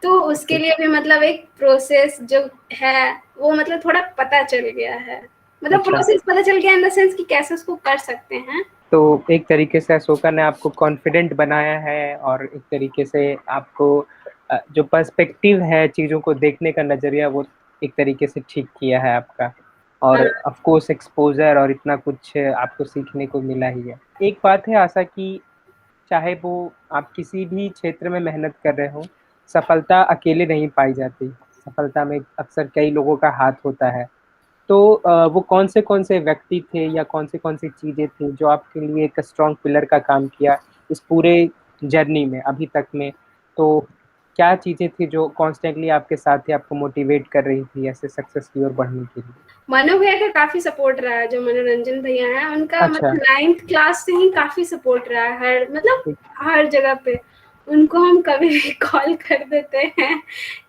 तो उसके लिए भी मतलब एक प्रोसेस जो है वो मतलब थोड़ा पता चल गया है। मतलब अच्छा, प्रोसेस पता चल गया इन द सेंस कि कैसे उसको कर सकते हैं। तो एक तरीके से अशोका ने आपको कॉन्फिडेंट बनाया है और एक तरीके से आपको जो पर्सपेक्टिव है चीज़ों को देखने का नज़रिया, वो एक तरीके से ठीक किया है आपका। और हाँ। ऑफ कोर्स एक्सपोजर और इतना कुछ आपको सीखने को मिला ही है। एक बात है आशा कि चाहे वो आप किसी भी क्षेत्र में मेहनत कर रहे हो, सफलता अकेले नहीं पाई जाती। सफलता में अक्सर कई लोगों का हाथ होता है। तो वो कौन से व्यक्ति थे या कौन सी चीजें थी जो आपके लिए एक स्ट्रॉन्ग पिलर का काम किया इस पूरे जर्नी में अभी तक में? तो क्या चीज़ें थी जो कॉन्स्टेंटली आपके साथ थी, आपको मोटिवेट कर रही थी ऐसे सक्सेस की ओर बढ़ने के लिए? मनु भैया का काफ़ी सपोर्ट रहा है, जो मनोरंजन भैया हैं, उनका अच्छा, मतलब 9th क्लास से ही काफ़ी सपोर्ट रहा है, हर मतलब ठीक। हर जगह पे। उनको हम कभी भी कॉल कर देते हैं,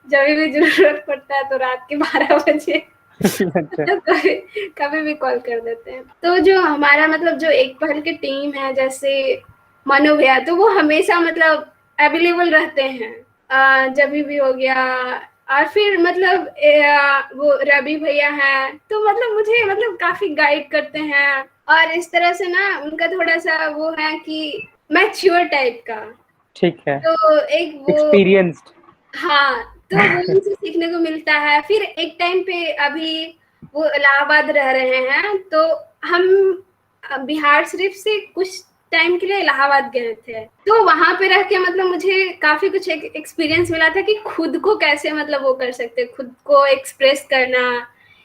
जब भी ज़रूरत पड़ता है तो रात के 12 बजे अच्छा, कभी कभी भी कॉल कर देते हैं। तो जो हमारा मतलब जो एक पहल की टीम है, जैसे मनु भैया, तो वो हमेशा मतलब अवेलेबल रहते हैं। जब भी हो गया, और फिर मतलब वो रवि भैया हैं, तो मतलब मुझे मतलब काफ़ी गाइड करते हैं, और इस तरह से ना उनका थोड़ा-सा वो है कि मैच्योर टाइप का। ठीक है। तो एक वो एक्सपीरियंस्ड। हाँ, तो वो उनसे सीखने को मिलता है। फिर एक टाइम पे अभी वो इलाहाबाद रह रहे हैं, तो हम बिहार शरीफ से कुछ टाइम के लिए इलाहाबाद गए थे। तो वहाँ पे रह के मतलब मुझे काफ़ी कुछ एक्सपीरियंस मिला था कि खुद को कैसे मतलब वो कर सकते हैं, खुद को एक्सप्रेस करना,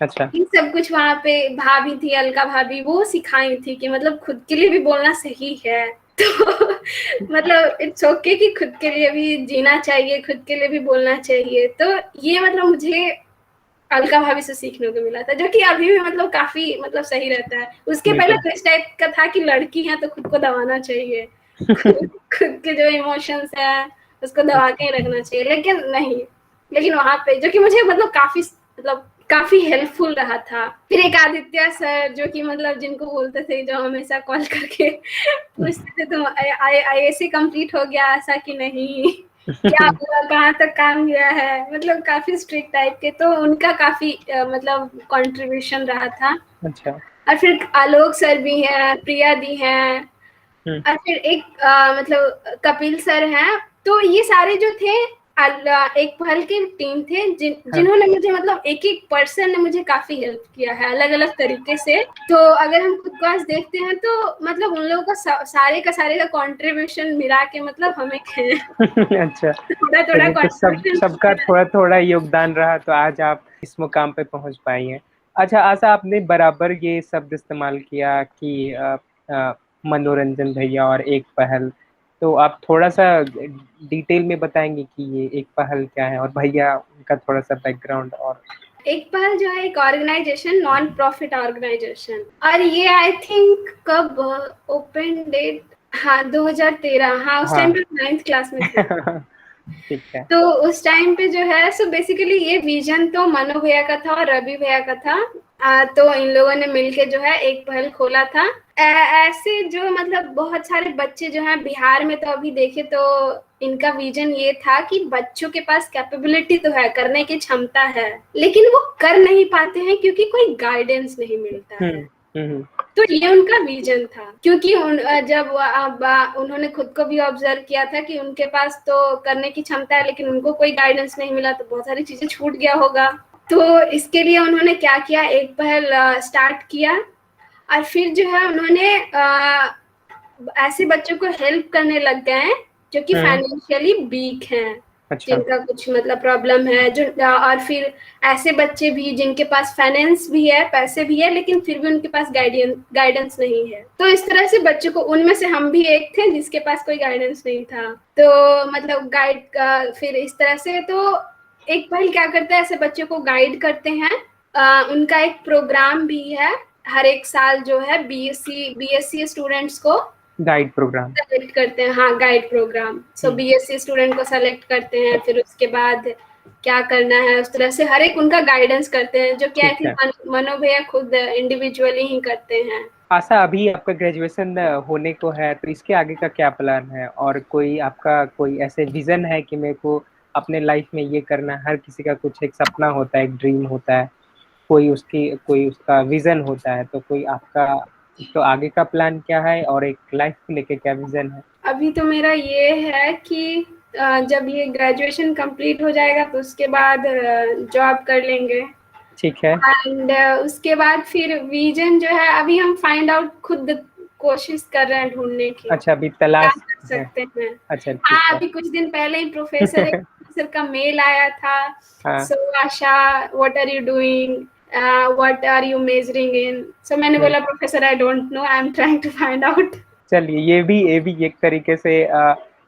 अच्छा, ये सब कुछ वहाँ पे भाभी थी, अलका भाभी, वो सिखाई थी कि मतलब खुद के लिए भी बोलना सही है। तो मतलब इट्स ओके कि खुद के लिए भी जीना चाहिए, खुद के लिए भी बोलना चाहिए। तो ये मतलब मुझे अलका भाभी से सीखने को मिला था, जो कि अभी भी मतलब काफ़ी मतलब सही रहता है। उसके पहले बिल्कुल। तो इस टाइप का था कि लड़की हैं तो खुद को दबाना चाहिए। खुद खुद के जो इमोशंस हैं, उसको दबा अच्छा, के ही रखना चाहिए, लेकिन नहीं। लेकिन वहाँ पे जो कि मुझे मतलब काफ़ी हेल्पफुल रहा था। फिर एक आदित्य सर, जो कि मतलब जिनको बोलते थे, जो हमेशा कॉल करके पूछते थे तुम आईएएससी कंप्लीट हो गया ऐसा कि नहीं? क्या हुआ? कहाँ तक काम गया है? मतलब काफ़ी स्ट्रिक्ट टाइप के, तो उनका काफ़ी मतलब कंट्रीब्यूशन रहा था। अच्छा। और फिर आलोक सर भी हैं, प्रिया दी हैं, हुँ, और फिर एक मतलब कपिल सर हैं। तो ये सारे जो थे एक पहल की टीम थे, हाँ। जिन्होंने मुझे मतलब एक-एक पर्सन ने मुझे काफ़ी हेल्प किया है अलग-अलग तरीके से। तो अगर हम खुद को आज देखते हैं तो मतलब उन लोगों का सारे का सारे का कंट्रीब्यूशन मिला के मतलब हम एक हैं। अच्छा, थोड़ा-थोड़ा चलिए तो सबका कंट्रीब्यूशन। थोड़ा-थोड़ा योगदान रहा तो आज आप इस मुकाम पे पहुँच पाई हैं। अच्छा, आशा आपने बराबर ये शब्द इस्तेमाल किया कि मनोरंजन भैया और एक पहल, तो आप थोड़ा-सा डिटेल में बताएँगे कि ये एक पहल क्या है और भैया उनका थोड़ा-सा बैकग्राउंड और एक पहल जो है एक ऑर्गेनाइजेशन, नॉन प्रॉफिट ऑर्गेनाइजेशन, और ये आई थिंक कब ओपन डेट, हाँ 2013, हाँ उस टाइम हाँ। पे 9th क्लास में थी। ठीक है। तो उस टाइम पे जो है सो बेसिकली ये विजन तो मनु भैया का था और रवि भैया का था। तो इन लोगों ने मिलके जो है एक पहल खोला था। ऐसे जो मतलब बहुत सारे बच्चे जो हैं बिहार में, तो अभी देखे तो इनका विजन ये था कि बच्चों के पास कैपेबिलिटी तो है, करने की क्षमता है, लेकिन वो कर नहीं पाते हैं क्योंकि कोई गाइडेंस नहीं मिलता हुँ, है। हुँ, हुँ। तो ये उनका विजन था, क्योंकि जब उन्होंने खुद को भी ऑब्जर्व किया था कि उनके पास तो करने की क्षमता है, लेकिन उनको कोई गाइडेंस नहीं मिला, तो बहुत सारी चीजें छूट गया होगा। तो इसके लिए उन्होंने क्या किया, एक पहल स्टार्ट किया, और फिर जो है उन्होंने ऐसे बच्चों को हेल्प करने लग गए हैं जो कि हुँ, फाइनेंशियली वीक हैं, अच्छा। जिनका कुछ मतलब प्रॉब्लम है, जो और फिर ऐसे बच्चे भी जिनके पास फाइनेंस भी है, पैसे भी है, लेकिन फिर भी उनके पास गाइडेंस नहीं है। तो इस तरह से बच्चों को, उनमें से हम भी एक थे जिसके पास कोई गाइडेंस नहीं था। तो मतलब गाइड का फिर इस तरह से, तो एक पहल क्या करता है, ऐसे बच्चों को गाइड करते हैं। उनका एक प्रोग्राम भी है, हर एक साल जो है बीएससी स्टूडेंट्स को गाइड प्रोग्राम। सेलेक्ट करते हैं। हाँ, गाइड प्रोग्राम। सो हुँ, बीएससी स्टूडेंट को सेलेक्ट करते हैं, फिर उसके बाद क्या करना है उस तरह से हर एक उनका गाइडेंस करते हैं, जो कि आई ठीक है। थिंक मनो भैया खुद इंडिविजुअली ही करते हैं। आशा अभी आपका ग्रेजुएशन होने को है, तो इसके आगे का क्या प्लान है? और कोई आपका कोई ऐसे विज़न है कि मेरे को अपने लाइफ़ में ये करना है? हर किसी का कुछ एक सपना होता है, एक ड्रीम होता है, कोई उसका विज़न होता है, तो कोई आपका तो आगे का प्लान क्या है और एक लाइफ़ को लेके क्या विज़न है? अभी तो मेरा ये है कि जब ये ग्रेजुएशन कंप्लीट हो जाएगा तो उसके बाद जॉब कर लेंगे, ठीक है। एंड उसके बाद फिर विजन जो है अभी हम फाइंड आउट खुद कोशिश कर रहे हैं ढूँढने की, अच्छा, अभी क्या तलाश कर है। सकते हैं। अच्छा, ठीक हाँ, है। अभी कुछ दिन पहले ही एक प्रोफेसर का मेल आया था। हाँ, so Asha, what are you doing, what are you measuring in? So मैंने हुँ। बोला professor I don't know, I am trying to find out. चलिए ये भी एक तरीके से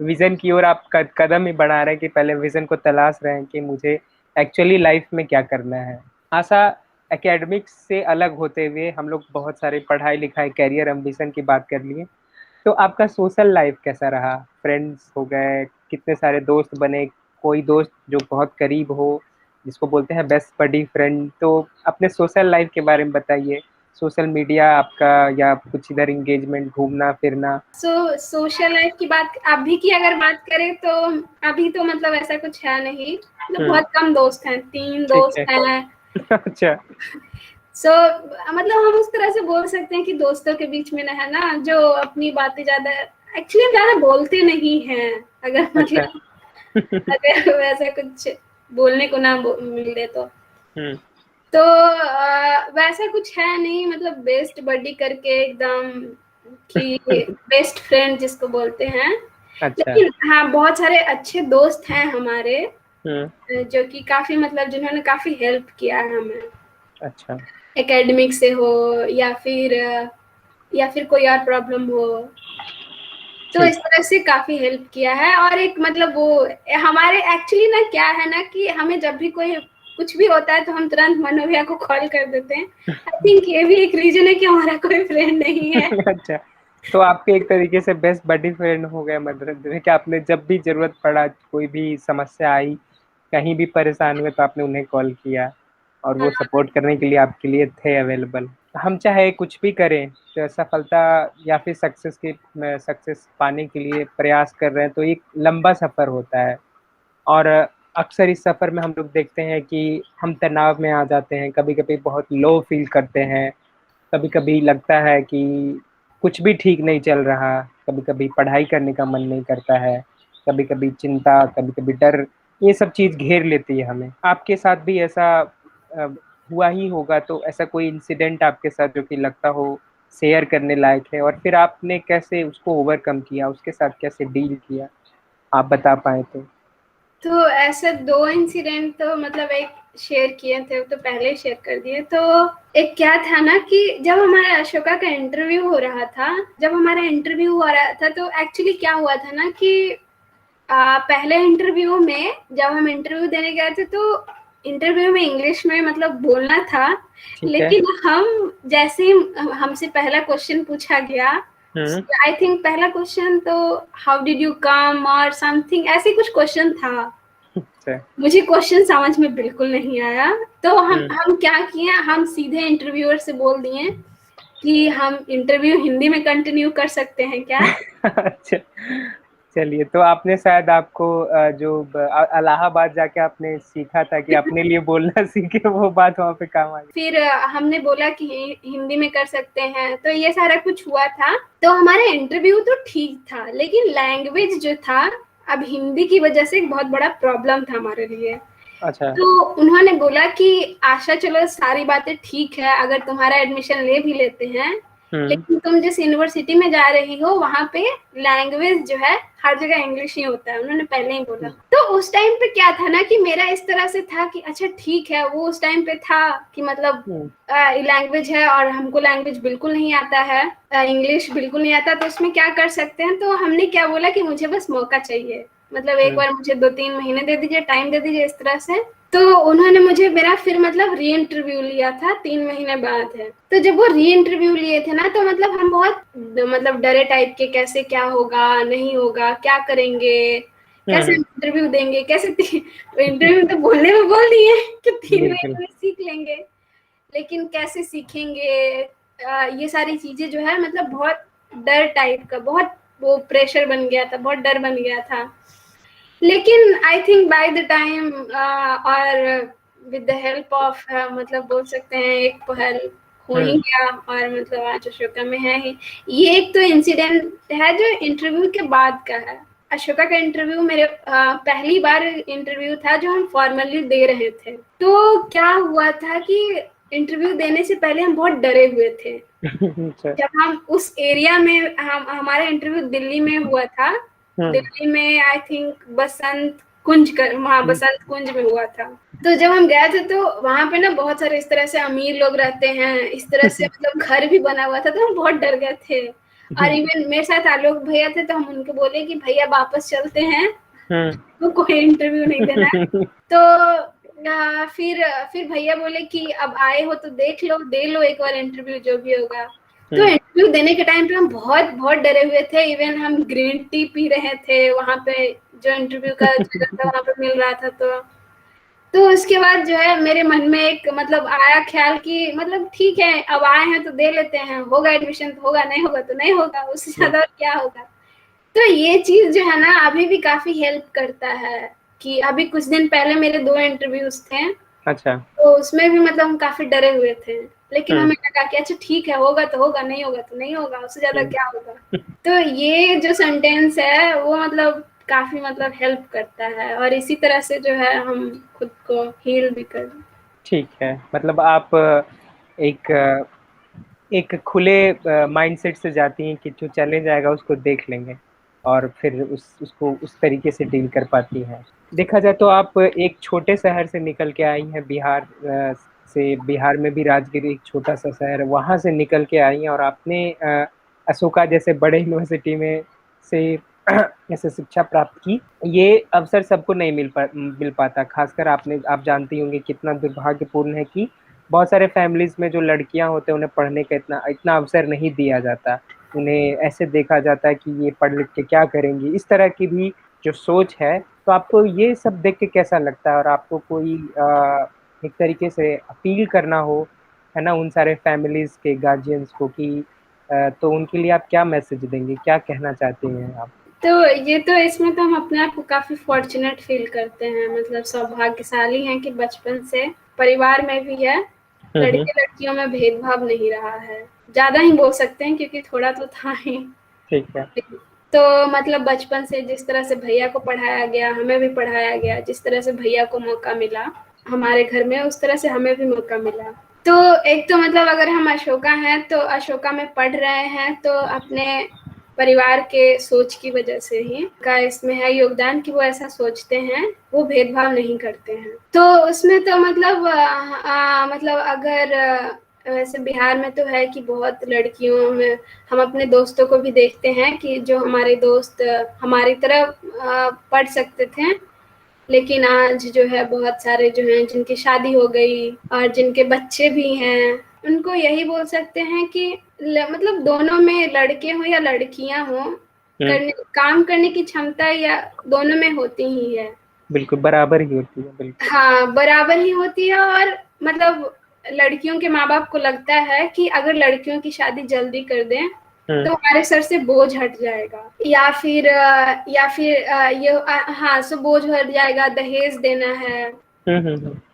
विज़न की ओर आप कदम ही बढ़ा रहे हैं कि पहले विज़न को तलाश रहे हैं कि मुझे एक्चुअली लाइफ में क्या करना है। आशा एकेडमिक्स से अलग होते हुए हम लोग बहुत सारे पढ़ाई-लिखाई, करियर एम्बिशन की बात कर लिए। तो आपका सोशल लाइफ कैसा रहा? फ्रेंड्स हो गए, कितने सारे दोस्त बने, कोई दोस्त जो बहुत करीब हो, जिसको बोलते हैं बेस्ट बडी फ्रेंड। तो अपने सोशल लाइफ के बारे में बताइए। सोशल मीडिया आपका या कुछ इधर एंगेजमेंट, घूमना-फिरना? सोशल लाइफ की बात अभी की अगर बात करें तो अभी तो मतलब ऐसा कुछ है नहीं, मतलब हुँ, बहुत कम दोस्त हैं, 3 ठीक दोस्त है। हैं। अच्छा, सो मतलब हम उस तरह से बोल सकते हैं कि दोस्तों के बीच में ना है ना, जो अपनी बातें ज़्यादा एक्चुअली हम ज़्यादा बोलते नहीं हैं, अगर अच्छा। मतलब अगर वैसा कुछ बोलने को ना मिले तो। हुँ, तो वैसा कुछ है नहीं, मतलब बेस्ट बडी करके एकदम कि बेस्ट फ्रेंड जिसको बोलते हैं। अच्छा। लेकिन हाँ, बहुत सारे अच्छे दोस्त हैं हमारे हुँ, जो कि काफ़ी मतलब जिन्होंने काफ़ी हेल्प किया है हमें, अच्छा, एकेडमिक से हो या फिर कोई और प्रॉब्लम हो। तो ठीक। इस तरह से काफ़ी हेल्प किया है और एक मतलब वो हमारे एक्चुअली ना क्या है ना कि हमें जब भी कोई कुछ भी होता है तो हम तुरंत मनु भैया को कॉल कर देते हैं। आई थिंक ये भी एक रीज़न है कि हमारा कोई फ्रेंड नहीं है। अच्छा, तो आपके एक तरीके से बेस्ट बडी फ्रेंड हो गए मतलब कि आपने जब भी ज़रूरत पड़ा, कोई भी समस्या आई, कहीं भी परेशान हुए तो आपने उन्हें कॉल किया और वो हाँ, सपोर्ट करने के लिए आपके लिए थे अवेलेबल। हम चाहे कुछ भी करें, तो सफलता या फिर सक्सेस पाने के लिए प्रयास कर रहे हैं, तो एक लंबा सफ़र होता है और अक्सर इस सफ़र में हम लोग देखते हैं कि हम तनाव में आ जाते हैं, कभी-कभी बहुत लो फ़ील करते हैं, कभी-कभी लगता है कि कुछ भी ठीक नहीं चल रहा, कभी-कभी पढ़ाई करने का मन नहीं करता है, कभी-कभी चिंता, कभी-कभी डर, ये सब चीज़ घेर लेती है हमें। आपके साथ भी ऐसा अ, हुआ ही होगा, तो ऐसा कोई इंसिडेंट आपके साथ जो कि लगता हो शेयर करने लायक है और फिर आपने कैसे उसको ओवरकम किया, उसके साथ कैसे डील किया? आप बता पाएँ तो? तो ऐसे 2 इंसिडेंट तो मतलब एक शेयर किए थे, वो तो पहले ही शेयर कर दिए। तो एक क्या था ना कि जब हमारा अशोका का इंटरव्यू हो रहा था, तो एक्चुअली क्या हुआ था ना कि पहले इंटरव्यू में जब हम इंटरव्यू देने गए थे तो इंटरव्यू में इंग्लिश में मतलब बोलना था, ठीक है। लेकिन हम जैसे ही हमसे पहला क्वेश्चन पूछा गया, हुँ, आई थिंक पहला क्वेश्चन तो हाउ डिड यू कम और समथिंग ऐसे कुछ क्वेश्चन था। अच्छा। मुझे क्वेश्चन समझ में बिल्कुल नहीं आया, तो हम हुँ। हम क्या किए, हम सीधे इंटरव्यूअर से बोल दिए कि हम इंटरव्यू हिंदी में कंटिन्यू कर सकते हैं क्या? अच्छा, चलिए तो आपने शायद आपको जो इलाहाबाद जाके आपने सीखा था कि अपने लिए बोलना सीखे वो बात वहाँ पे काम आई। फिर हमने बोला कि हिंदी में कर सकते हैं, तो ये सारा कुछ हुआ था। तो हमारा इंटरव्यू तो ठीक था, लेकिन लैंग्वेज जो था, अब हिंदी की वजह से एक बहुत बड़ा प्रॉब्लम था हमारे लिए। अच्छा। तो उन्होंने बोला कि आशा चलो सारी बातें ठीक है, अगर तुम्हारा एडमिशन ले भी लेते हैं, हुँ, लेकिन तुम जिस यूनिवर्सिटी में जा रही हो वहाँ पे लैंग्वेज जो है हर जगह इंग्लिश ही होता है, उन्होंने पहले ही बोला। हुँ, तो उस टाइम पे क्या था ना कि मेरा इस तरह से था कि अच्छा ठीक है, वो उस टाइम पे था कि मतलब हुँ, लैंग्वेज है और हमको लैंग्वेज बिल्कुल नहीं आता है, इंग्लिश बिल्कुल नहीं आता, तो उसमें क्या कर सकते हैं। तो हमने क्या बोला कि मुझे बस मौका चाहिए, मतलब एक हुँ, बार मुझे 2-3 महीने दे दीजिए, टाइम दे दीजिए, इस तरह से। तो उन्होंने मुझे मेरा फिर मतलब री इंटरव्यू लिया था, 3 महीने बाद है। तो जब वो री इंटरव्यू लिए थे ना, तो मतलब हम बहुत मतलब डरे टाइप के, कैसे क्या होगा, नहीं होगा, क्या करेंगे, कैसे हुँ, इंटरव्यू देंगे, कैसे इंटरव्यू तो बोलने में बोल दिए कि 3 बिल्कुल। महीने में सीख लेंगे, लेकिन कैसे सीखेंगे, ये सारी चीज़ें जो है मतलब बहुत डर टाइप का, बहुत वो प्रेशर बन गया था, बहुत डर बन गया था। लेकिन I think by the time और विद द हेल्प ऑफ मतलब बोल सकते हैं एक पहल हो ही हुँ, गया और मतलब आज अशोका में है ही। ये एक तो इंसिडेंट है जो इंटरव्यू के बाद का है। अशोका का इंटरव्यू मेरे पहली बार इंटरव्यू था जो हम फॉर्मली दे रहे थे। तो क्या हुआ था कि इंटरव्यू देने से पहले हम बहुत डरे हुए थे। अच्छा। जब हम उस एरिया में हमारा इंटरव्यू दिल्ली में हुआ था, हुँ, दिल्ली में आई थिंक बसंत कुंज कर वहाँ हुँ, बसंत कुंज में हुआ था। तो जब हम गए थे तो वहाँ पे ना बहुत सारे इस तरह से अमीर लोग रहते हैं, इस तरह से मतलब घर भी बना हुआ था, तो हम बहुत डर गए थे। और इवन मेरे साथ आलोक भैया थे, तो हम उनको बोले कि भैया वापस चलते हैं, तो कोई इंटरव्यू नहीं देना है। तो फिर भैया बोले कि अब आए हो तो देख लो, दे लो एक बार इंटरव्यू, जो भी होगा। तो इंटरव्यू देने के टाइम पे हम बहुत बहुत डरे हुए थे। इवन हम ग्रीन टी पी रहे थे वहां पे, जो इंटरव्यू का जगह था वहां पे मिल रहा था। तो उसके बाद जो है मेरे मन में एक मतलब आया ख्याल कि मतलब ठीक है, अब आए हैं तो दे लेते हैं, होगा एडमिशन तो होगा, नहीं होगा तो नहीं होगा, उससे ज्यादा और क्या होगा। तो ये चीज जो है ना अभी भी काफी हेल्प करता है, कि अभी कुछ दिन पहले मेरे 2 इंटरव्यूज थे। अच्छा। तो उसमें भी मतलब हम काफी डरे हुए थे, लेकिन हमें लगा कि अच्छा ठीक है, होगा तो होगा, नहीं होगा तो नहीं होगा, उससे ज्यादा क्या होगा। तो ये जो सेंटेंस है वो मतलब काफी मतलब हेल्प करता है, और इसी तरह से जो है हम खुद को हील भी कर। ठीक है, मतलब आप एक एक खुले माइंडसेट से जाती हैं कि जो चैलेंज आएगा उसको देख लेंगे और फिर उसको उस तरीके से डील कर पाती हैं। देखा जाए तो आप एक छोटे शहर से निकल के आई हैं, बिहार से। बिहार में भी राजगीर एक छोटा सा शहर है, वहां से निकल के आई हैं और आपने अशोका जैसे बड़े यूनिवर्सिटी में से ऐसे शिक्षा प्राप्त की। ये अवसर सबको नहीं मिल पाता। खासकर आप जानती होंगी कितना दुर्भाग्यपूर्ण है कि बहुत सारे फैमिलीज में जो लड़कियां होते हैं उन्हें पढ़ने का इतना इतना अवसर नहीं दिया जाता। उन्हें ऐसे देखा जाता है कि ये पढ़ लिख के क्या करेंगी, इस तरह की भी जो सोच है। तो आपको ये सब देख के कैसा लगता है? और आपको कोई एक तरीके से अपील करना हो, है ना, उन सारे फैमिलीज के गार्जियंस को कि तो उनके लिए आप क्या मैसेज देंगे, क्या कहना चाहते हैं आप? तो ये तो इसमें तो हम अपने आप को काफी फॉर्चुनेट फील करते हैं, मतलब सौभाग्यशाली हैं कि बचपन से परिवार में भी है, हम्म। लड़के लड़कियों में भेदभाव नहीं रहा है। ज्यादा ही बोल सकते हैं क्योंकि थोड़ा तो था ही। ठीक है। तो मतलब बचपन से जिस तरह से भैया को पढ़ाया गया, हमें भी पढ़ाया गया, जिस तरह से भैया को मौका मिला हमारे घर में, उस तरह से हमें भी मौका मिला। तो एक तो मतलब अगर हम अशोका हैं तो अशोका में पढ़ रहे हैं तो अपने परिवार के सोच की वजह से ही का इसमें है योगदान कि वो ऐसा सोचते हैं, वो भेदभाव नहीं करते हैं। तो उसमें तो मतलब मतलब अगर वैसे बिहार में तो है कि बहुत लड़कियों में हम अपने दोस्तों को भी देखते हैं कि जो हमारे दोस्त हमारी तरह पढ़ सकते थे, लेकिन आज जो है बहुत सारे जो हैं जिनकी शादी हो गई और जिनके बच्चे भी हैं, उनको यही बोल सकते हैं कि मतलब दोनों में लड़के हों या लड़कियां हों, काम करने की क्षमता या दोनों में होती ही है। बिल्कुल बराबर ही होती है, बिल्कुल। हाँ, बराबर ही होती है। और मतलब लड़कियों के माँ बाप को लगता है कि अगर लड़कियों की शादी जल्दी कर दें तो हमारे सर से बोझ हट जाएगा, या फिर ये हाँ, सो बोझ हट जाएगा, दहेज देना है।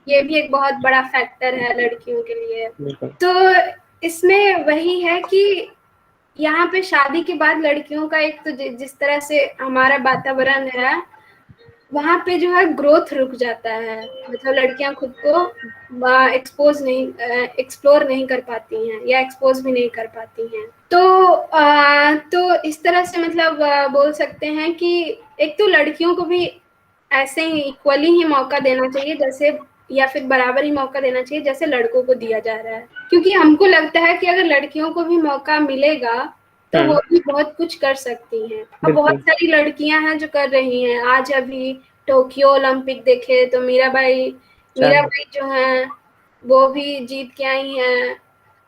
ये भी एक बहुत बड़ा फैक्टर है लड़कियों के लिए। बिल्कुल। तो इसमें वही है कि यहाँ पे शादी के बाद लड़कियों का एक तो जिस तरह से हमारा वातावरण है, वहाँ पे जो है ग्रोथ रुक जाता है, मतलब लड़कियां खुद को एक्सप्लोर नहीं कर पाती हैं या एक्सपोज भी नहीं कर पाती हैं। तो इस तरह से मतलब बोल सकते हैं कि एक तो लड़कियों को भी ऐसे ही इक्वली ही मौका देना चाहिए, जैसे या फिर बराबर ही मौका देना चाहिए जैसे लड़कों को दिया जा रहा है। क्योंकि हमको लगता है कि अगर लड़कियों को भी मौका मिलेगा तो वो भी बहुत कुछ कर सकती हैं। अब बहुत बिल्कुल। सारी लड़कियां हैं जो कर रही हैं। आज अभी टोक्यो ओलंपिक देखे तो चांद। मीराबाई जो हैं वो भी जीत के आई हैं।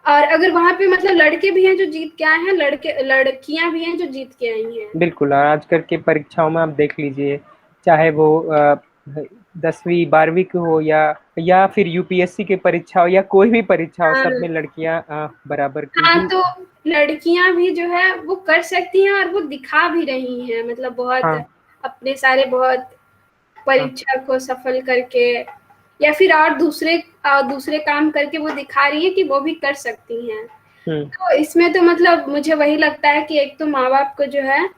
और अगर वहां पे मतलब लड़के भी हैं जो जीत के आए हैं, लड़कियां भी हैं जो जीत के आई हैं। बिल्कुल। और आजकल के परीक्षाओं में आप देख लीजिए, चाहे वो 10वीं 12वीं की हो या फिर यूपीएससी की परीक्षा हो या कोई भी परीक्षा हो, सब हाँ, में लड़कियां बराबर की हाँ, ही। तो लड़कियां भी जो है वो कर सकती हैं और वो दिखा भी रही हैं, मतलब बहुत हाँ। अपने सारे बहुत हाँ। परीक्षा को सफल करके या फिर और दूसरे काम करके वो दिखा रही है कि वो भी कर सकती हैं। तो इसमें तो मतलब मुझे वही लगता है कि एक तो माँ बाप को जो है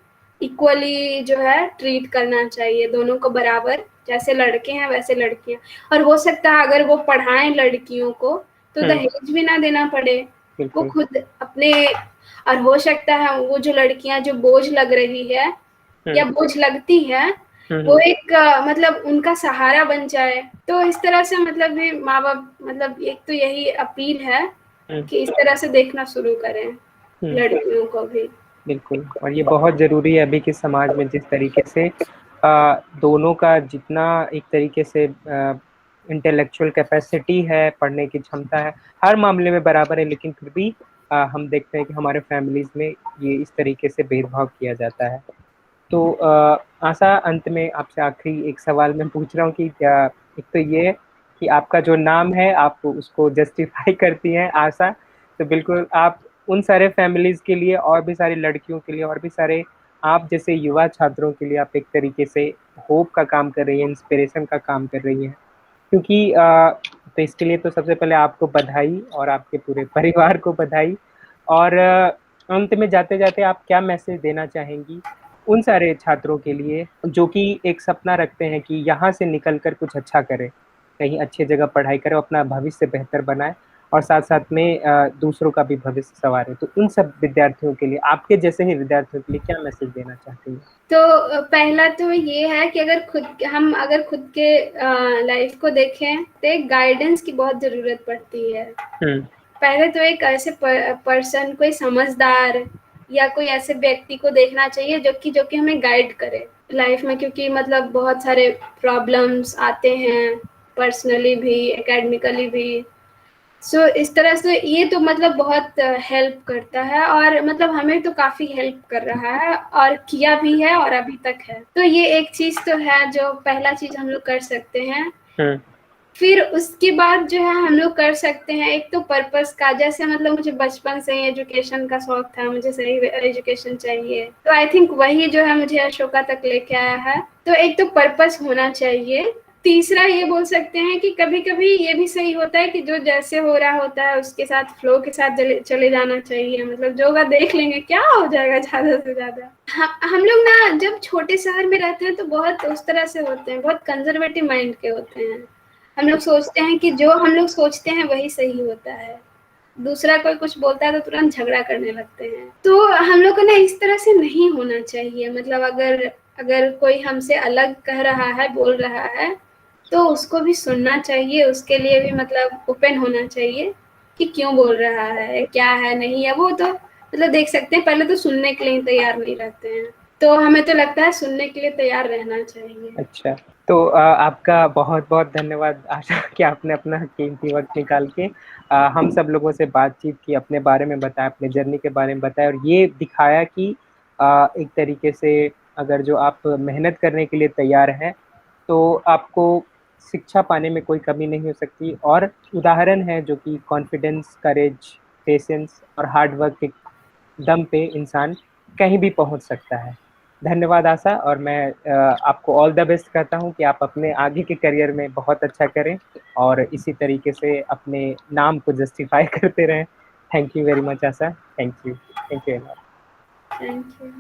इक्वली जो है ट्रीट करना चाहिए, दोनों को बराबर, जैसे लड़के हैं वैसे लड़कियां। और हो सकता है अगर वो पढ़ाएं लड़कियों को तो दहेज भी ना देना पड़े, वो बिल्कुल। खुद अपने। और हो सकता है वो जो लड़कियां जो बोझ लग रही है या बोझ लगती है, वो एक मतलब उनका सहारा बन जाए। तो इस तरह से मतलब भी माँ बाप मतलब एक तो यही अपील है कि इस तरह से देखना शुरू करें लड़कियों को भी। बिल्कुल, और ये बहुत ज़रूरी है अभी के समाज में जिस तरीके से दोनों का जितना एक तरीके से इंटेलेक्चुअल कैपेसिटी है, पढ़ने की क्षमता है, हर मामले में बराबर है, लेकिन फिर भी हम देखते हैं कि हमारे फैमिलीज़ में ये इस तरीके से भेदभाव किया जाता है। तो आशा, अंत में आपसे आखिरी एक सवाल मैं पूछ रहा हूँ कि क्या, एक तो ये कि आपका जो नाम है आप उसको जस्टिफ़ाई करती हैं आशा, तो बिल्कुल आप उन सारे फैमिलीज़ के लिए और भी सारी लड़कियों के लिए और भी सारे आप जैसे युवा छात्रों के लिए आप एक तरीके से होप का काम कर रही हैं, इंस्पिरेशन का काम कर रही हैं। क्योंकि तो इसके लिए तो सबसे पहले आपको बधाई और आपके पूरे परिवार को बधाई। और अंत में जाते-जाते आप क्या मैसेज देना चाहेंगी उन सारे छात्रों के लिए जो कि एक सपना रखते हैं कि यहाँ से निकल कर कुछ अच्छा करें, कहीं अच्छी जगह पढ़ाई करें, अपना भविष्य बेहतर बनाएँ और साथ-साथ में दूसरों का भी भविष्य संवारें। तो उन सब विद्यार्थियों के लिए, आपके जैसे ही विद्यार्थियों के लिए क्या मैसेज देना चाहती हैं? तो पहला तो ये है कि अगर खुद के लाइफ को देखें तो एक गाइडेंस की बहुत ज़रूरत पड़ती है। हुँ। पहले तो एक ऐसे पर्सन, कोई समझदार या कोई ऐसे व्यक्ति को देखना चाहिए जो कि हमें गाइड करे लाइफ में, क्योंकि मतलब बहुत सारे प्रॉब्लम्स आते हैं, पर्सनली भी, एकेडमिकली भी। इस तरह से ये तो मतलब बहुत हेल्प करता है, और मतलब हमें तो काफ़ी हेल्प कर रहा है और किया भी है और अभी तक है। तो ये एक चीज़ तो है जो पहला चीज़ हम लोग कर सकते हैं। हुँ। फिर उसके बाद जो है हम लोग कर सकते हैं एक तो पर्पस का, जैसे मतलब मुझे बचपन से ही एजुकेशन का शौक था, मुझे सही एजुकेशन चाहिए, तो आई थिंक वही जो है मुझे अशोका तक लेके आया है। तो एक तो पर्पस होना चाहिए। तीसरा ये बोल सकते हैं कि कभी-कभी ये भी सही होता है कि जो जैसे हो रहा होता है उसके साथ फ्लो के साथ चले जाना चाहिए, मतलब जो होगा देख लेंगे, क्या हो जाएगा ज़्यादा से ज़्यादा। हम लोग ना जब छोटे शहर में रहते हैं तो बहुत उस तरह से होते हैं, बहुत कंजर्वेटिव माइंड के होते हैं। हम लोग सोचते हैं कि जो हम लोग सोचते हैं वही सही होता है। दूसरा कोई कुछ बोलता है तो तुरंत झगड़ा करने लगते हैं। तो हम लोग को ना इस तरह से नहीं होना चाहिए, मतलब अगर अगर कोई हमसे अलग कह रहा है, बोल रहा है, तो उसको भी सुनना चाहिए, उसके लिए भी मतलब ओपन होना चाहिए कि क्यों बोल रहा है, क्या है, नहीं है। वो तो मतलब देख सकते हैं, पहले तो सुनने के लिए तैयार नहीं रहते हैं। तो हमें तो लगता है सुनने के लिए तैयार रहना चाहिए। अच्छा, तो आपका बहुत-बहुत धन्यवाद आशा कि आपने अपना कीमती वक़्त निकाल के हम सब लोगों से बातचीत की, अपने बारे में बताया, अपने जर्नी के बारे में बताया और ये दिखाया कि एक तरीके से अगर जो आप मेहनत करने के लिए तैयार हैं, तो आपको शिक्षा पाने में कोई कमी नहीं हो सकती और उदाहरण है जो कि कॉन्फिडेंस, करेज, पेशेंस और हार्ड वर्क के दम पे इंसान कहीं भी पहुँच सकता है। धन्यवाद आशा, और मैं आपको ऑल द बेस्ट कहता हूँ कि आप अपने आगे के करियर में बहुत अच्छा करें और इसी तरीके से अपने नाम को जस्टिफ़ाई करते रहें। Thank you very much Asha. Thank you. Thank you. Thank you.